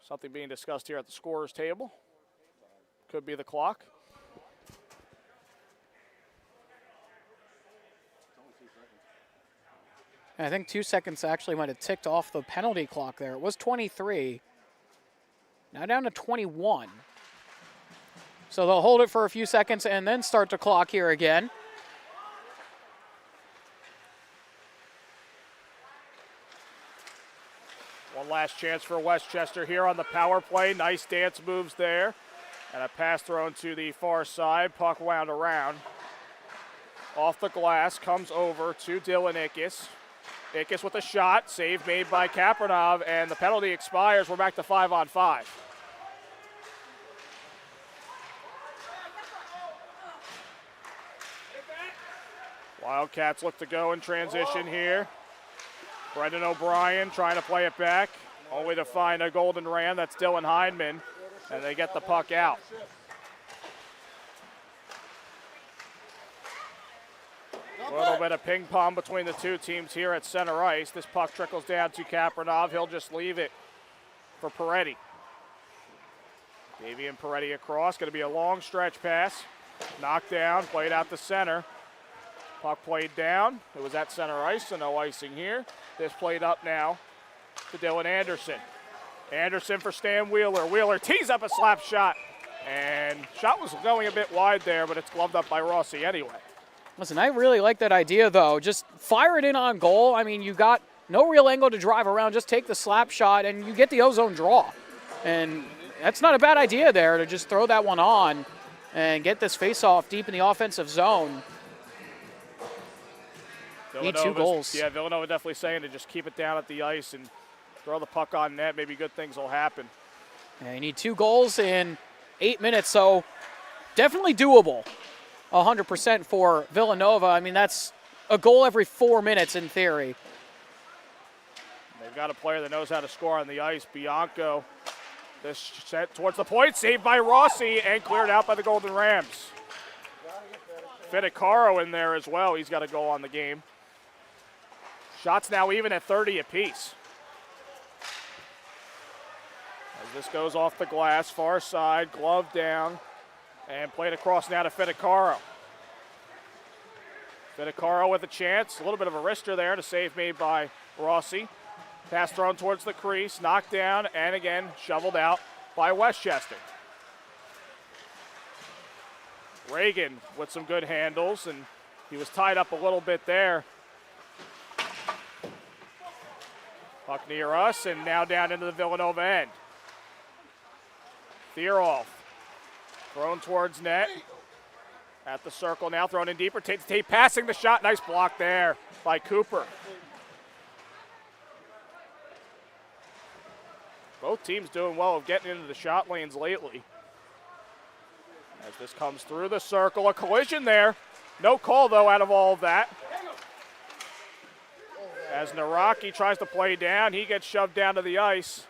something being discussed here at the scorer's table. Could be the clock. I think 2 seconds actually might have ticked off the penalty clock there. It was 23. Now down to 21. So they'll hold it for a few seconds and then start the clock here again. One last chance for Westchester here on the power play. Nice dance moves there. And a pass thrown to the far side. Puck wound around. Off the glass, comes over to Dylan Ickes. Ickes with a shot. Save made by Kapranov, and the penalty expires. We're back to 5-on-5. Wildcats look to go in transition here. Brendan O'Brien trying to play it back, only to find a golden ram. That's Dylan Hindman, and they get the puck out. A little bit of ping pong between the two teams here at center ice. This puck trickles down to Kapranov. He'll just leave it for Peretti. Davian Peretti across. Going to be a long stretch pass. Knocked down, played out the center. Puck played down. It was at center ice, so no icing here. This played up now to Dylan Anderson. Anderson for Stan Wheeler. Wheeler tees up a slap shot. And shot was going a bit wide there, but it's gloved up by Rossi anyway. Listen, I really like that idea, though. Just fire it in on goal. I mean, you got no real angle to drive around. Just take the slap shot, and you get the ozone draw. And that's not a bad idea there, to just throw that one on and get this face-off deep in the offensive zone. Need 2 goals. Yeah, Villanova definitely saying to just keep it down at the ice and throw the puck on net. Maybe good things will happen. Yeah, you need 2 goals in 8 minutes, so definitely doable. 100% for Villanova. I mean, that's a goal every 4 minutes in theory. They've got a player that knows how to score on the ice. Bianco, this set towards the point, saved by Rossi and cleared out by the Golden Rams. Fidecaro in there as well. He's got a goal on the game. Shots now even at 30 apiece. As this goes off the glass, far side, glove down, and played across now to Fidecaro. Fidecaro with a chance, a little bit of a wrister there, to save made by Rossi. Pass thrown towards the crease, knocked down, and again shoveled out by Westchester. Reagan with some good handles, and he was tied up a little bit there. Puck near us, and now down into the Villanova end. Thierolf thrown towards net. At the circle now, thrown in deeper. Tate passing the shot. Nice block there by Cooper. Both teams doing well of getting into the shot lanes lately. As this comes through the circle, a collision there. No call, though, out of all of that. As Naraki tries to play down, he gets shoved down to the ice.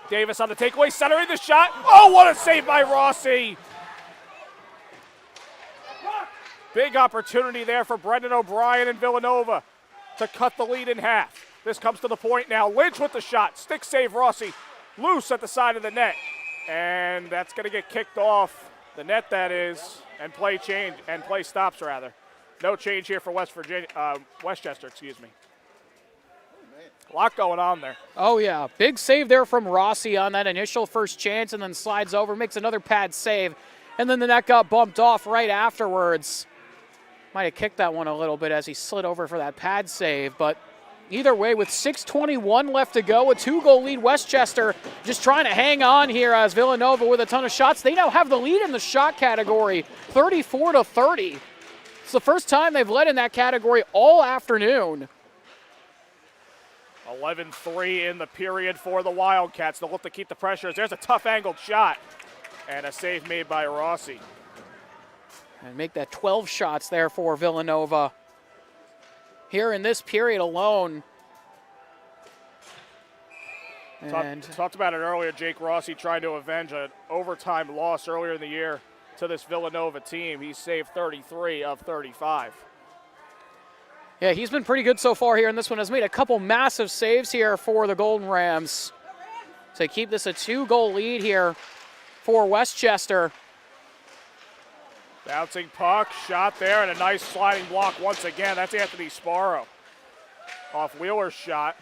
Davis on the takeaway, centering the shot. Oh, what a save by Rossi. Big opportunity there for Brendan O'Brien and Villanova to cut the lead in half. This comes to the point now. Lynch with the shot. Stick save Rossi. Loose at the side of the net. And that's going to get kicked off the net, that is, and play stops rather. No change here for Westchester, excuse me. A lot going on there. Oh, yeah. Big save there from Rossi on that initial first chance, and then slides over, makes another pad save, and then the net got bumped off right afterwards. Might have kicked that one a little bit as he slid over for that pad save, but either way, with 6:21 left to go, a 2-goal lead, Westchester just trying to hang on here as Villanova with a ton of shots. They now have the lead in the shot category, 34-30. It's the first time they've led in that category all afternoon. 11-3 in the period for the Wildcats. They'll look to keep the pressure. There's a tough angled shot and a save made by Rossi. And make that 12 shots there for Villanova. Here in this period alone. And talked about it earlier, Jake Rossi trying to avenge an overtime loss earlier in the year to this Villanova team. He saved 33 of 35. Yeah, he's been pretty good so far here in this one. Has made a couple massive saves here for the Golden Rams to keep this a 2-goal lead here for Westchester. Bouncing puck, shot there, and a nice sliding block once again. That's Anthony Sparrow off Wheeler's shot.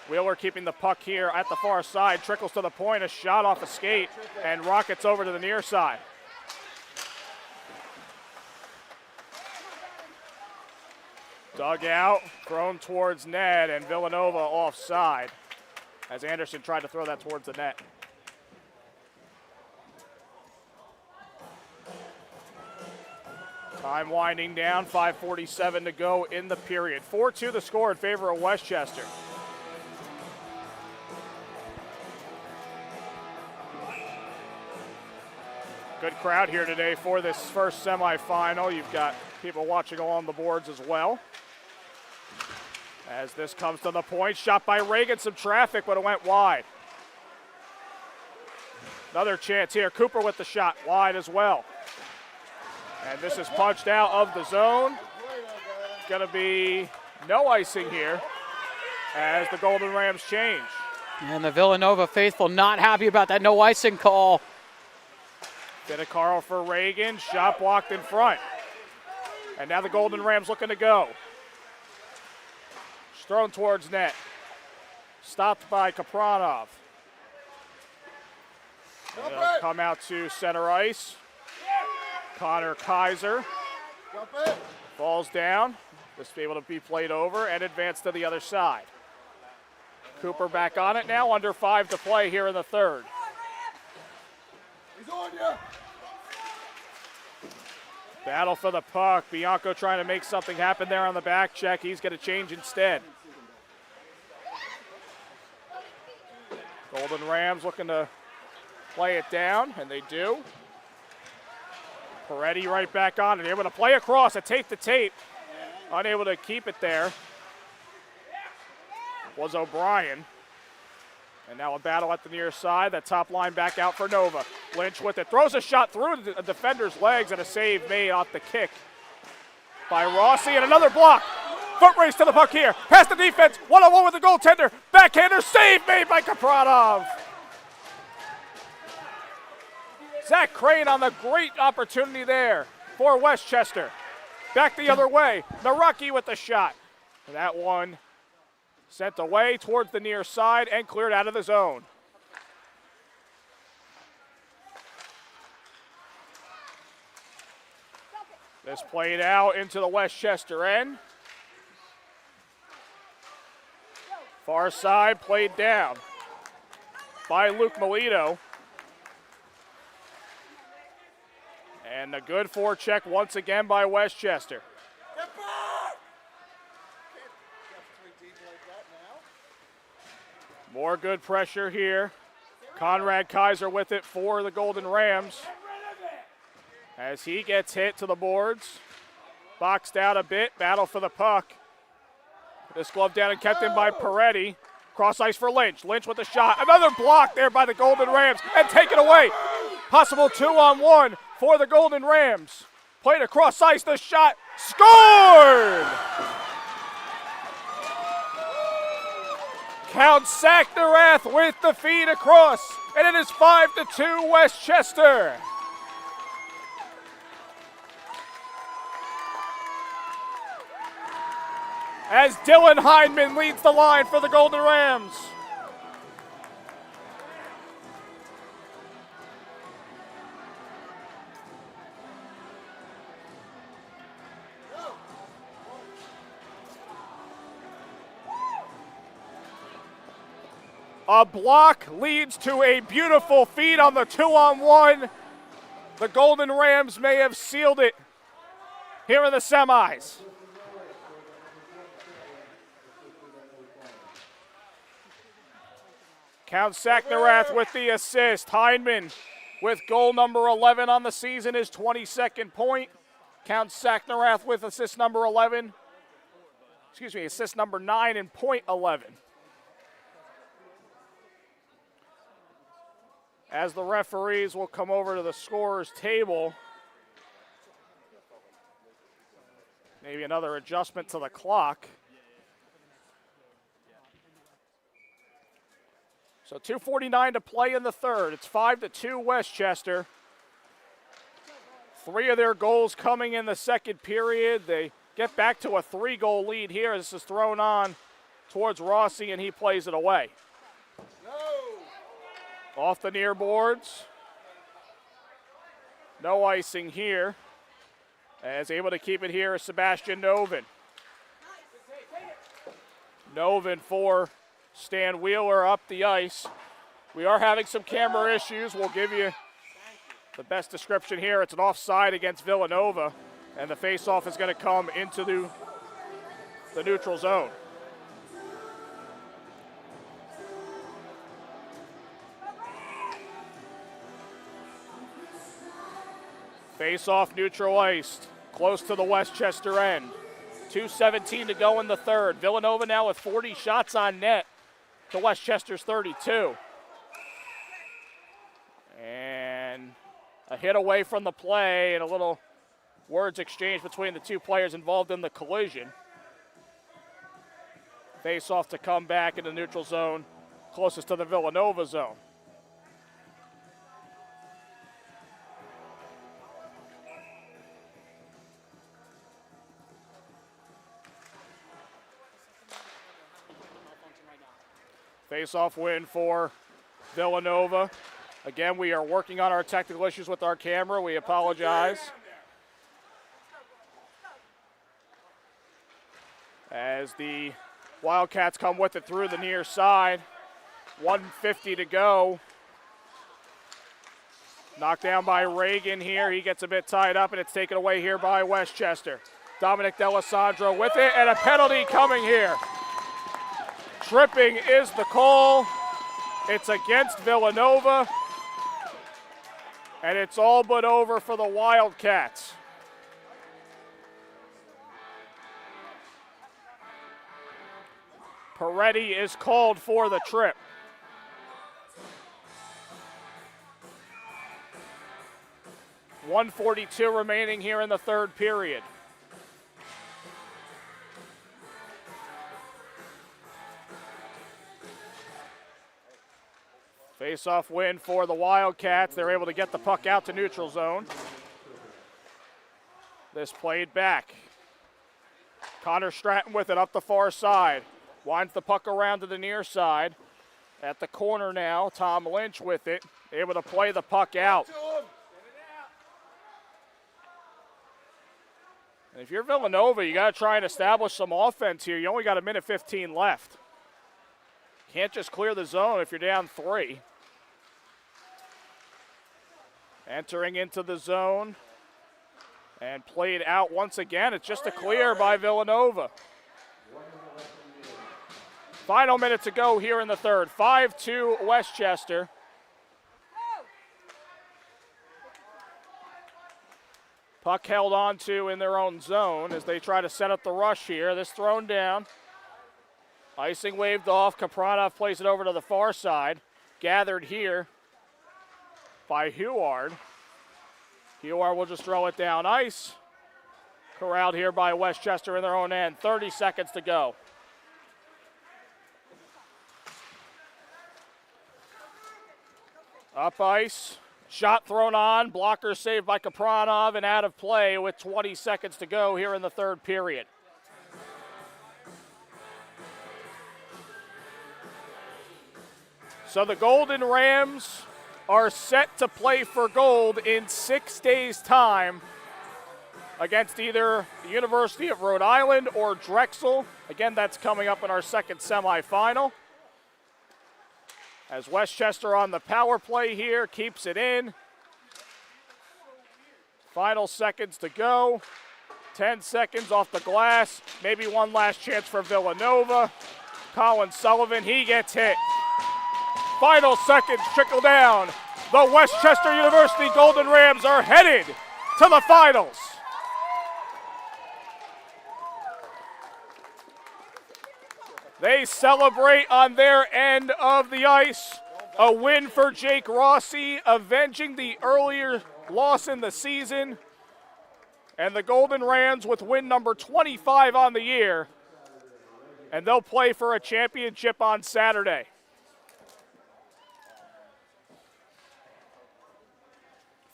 Wheeler keeping the puck here at the far side, trickles to the point, a shot off a skate, and rockets over to the near side. Dug out, thrown towards net, and Villanova offside as Anderson tried to throw that towards the net. Time winding down, 5:47 to go in the period. 4-2 the score in favor of Westchester. Good crowd here today for this first semifinal. You've got people watching along the boards as well. As this comes to the point, shot by Reagan, some traffic, but it went wide. Another chance here, Cooper with the shot, wide as well. And this is punched out of the zone. It's gonna be no icing here as the Golden Rams change. And the Villanova faithful not happy about that no icing call. Fidecaro for Reagan, shot blocked in front. And now the Golden Rams looking to go. It's thrown towards net. Stopped by Kapranov. They'll come out to center ice. Connor Kaiser falls down. This will be able to be played over and advance to the other side. Cooper back on it now, under 5 to play here in the third. He's on you. Battle for the puck. Bianco trying to make something happen there on the back check. He's going to change instead. Golden Rams looking to play it down, and they do. Peretti right back on it. Able to play across, a tape to tape. Unable to keep it there was O'Brien. And now a battle at the near side. That top line back out for Nova. Lynch with it. Throws a shot through a defender's legs and a save made off the kick by Rossi. And another block. Foot race to the puck here. Past the defense. One-on-one with the goaltender. Backhander save made by Kapranov. Zach Crane on the great opportunity there for Westchester. Back the other way. Naraki with the shot. And that one sent away towards the near side and cleared out of the zone. This played out into the Westchester end. Far side played down by Luke Melito. And a good forecheck once again by Westchester. More good pressure here. Conrad Kaiser with it for the Golden Rams. As he gets hit to the boards. Boxed out a bit, battle for the puck. This glove down and kept in by Peretti. Cross ice for Lynch. Lynch with the shot. Another block there by the Golden Rams and taken away. Possible 2-on-1 for the Golden Rams. Played across ice, the shot, scored! Count Sacknerath with the feed across, and it is 5-2 Westchester. As Dylan Hindman leads the line for the Golden Rams. A block leads to a beautiful feed on the 2-on-1. The Golden Rams may have sealed it here in the semis. Count Sacknerath with the assist. Hindman with goal number 11 on the season, his 22nd point. Count Sacknerath with assist number 11. Assist number 9 and point 11. As the referees will come over to the scorer's table. Maybe another adjustment to the clock. So 2:49 to play in the third. It's 5-2 Westchester. 3 of their goals coming in the second period. They get back to a 3-goal lead here. This is thrown on towards Rossi, and he plays it away. Off the near boards. No icing here. As able to keep it here is Sebastian Novin. Novin for Stan Wheeler up the ice. We are having some camera issues. We'll give you the best description here. It's an offside against Villanova, and the faceoff is going to come into the neutral zone. Face-off neutral ice, close to the Westchester end. 2:17 to go in the third. Villanova now with 40 shots on net to Westchester's 32. And a hit away from the play and a little words exchanged between the two players involved in the collision. Face-off to come back in the neutral zone, closest to the Villanova zone. Face-off win for Villanova. Again, we are working on our technical issues with our camera. We apologize. As the Wildcats come with it through the near side. 1:50 to go. Knocked down by Reagan here. He gets a bit tied up, and it's taken away here by Westchester. Dominic D'Alessandro with it, and a penalty coming here. Tripping is the call. It's against Villanova, and it's all but over for the Wildcats. Peretti is called for the trip. .142 remaining here in the third period. Face-off win for the Wildcats. They're able to get the puck out to neutral zone. This played back. Connor Stratton with it up the far side. Winds the puck around to the near side. At the corner now, Tom Lynch with it. Able to play the puck out. And if you're Villanova, you got to try and establish some offense here. You only got 1:15 left. Can't just clear the zone if you're down 3. Entering into the zone and played out once again. It's just a clear by Villanova. Final minute to go here in the third. 5-2 Westchester. Puck held on to in their own zone as they try to set up the rush here. This thrown down. Icing waved off. Kapranov plays it over to the far side. Gathered here by Huard. Huard will just throw it down ice. Corralled here by Westchester in their own end. 30 seconds to go. Up ice. Shot thrown on. Blocker saved by Kapranov and out of play with 20 seconds to go here in the third period. So the Golden Rams are set to play for gold in 6 days' time against either the University of Rhode Island or Drexel. Again, that's coming up in our second semifinal. As Westchester on the power play here, keeps it in. Final seconds to go. 10 seconds off the glass. Maybe one last chance for Villanova. Colin Sullivan, he gets hit. Final seconds trickle down. The Westchester University Golden Rams are headed to the finals. They celebrate on their end of the ice. A win for Jake Rossi, avenging the earlier loss in the season. And the Golden Rams with win number 25 on the year. And they'll play for a championship on Saturday.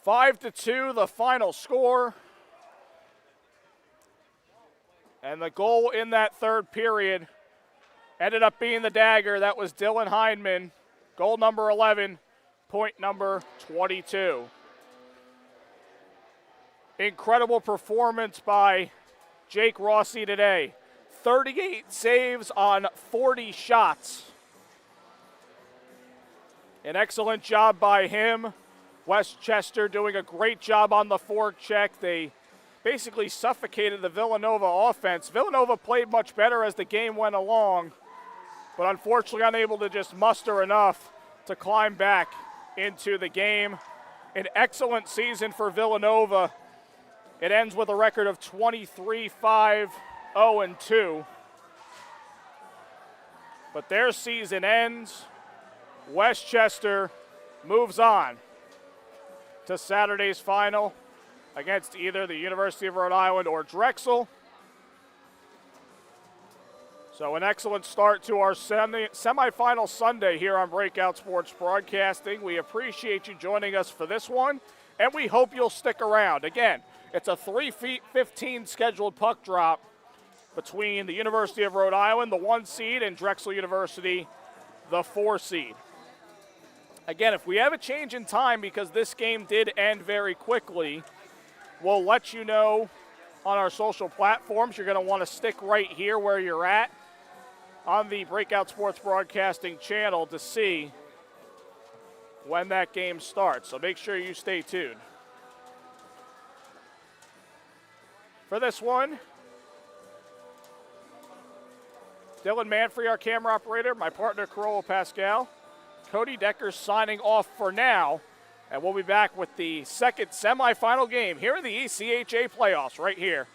5-2, the final score. And the goal in that third period ended up being the dagger. That was Dylan Hindman. Goal number 11, point number 22. Incredible performance by Jake Rossi today. 38 saves on 40 shots. An excellent job by him. Westchester doing a great job on the forecheck. They basically suffocated the Villanova offense. Villanova played much better as the game went along, but unfortunately unable to just muster enough to climb back into the game. An excellent season for Villanova. It ends with a record of 23-5-0-2. But their season ends. Westchester moves on to Saturday's final against either the University of Rhode Island or Drexel. So an excellent start to our semifinal Sunday here on Breakout Sports Broadcasting. We appreciate you joining us for this one, and we hope you'll stick around. Again, it's a 3:15 scheduled puck drop between the University of Rhode Island, the 1 seed, and Drexel University, the 4 seed. Again, if we have a change in time, because this game did end very quickly, we'll let you know on our social platforms. You're going to want to stick right here where you're at on the Breakout Sports Broadcasting channel to see when that game starts. So make sure you stay tuned. For this one, Dylan Manfrey, our camera operator, my partner, Corolla Pascal. Cody Decker signing off for now, and we'll be back with the second semifinal game here in the ECHA Playoffs right here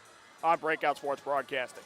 on Breakout Sports Broadcasting.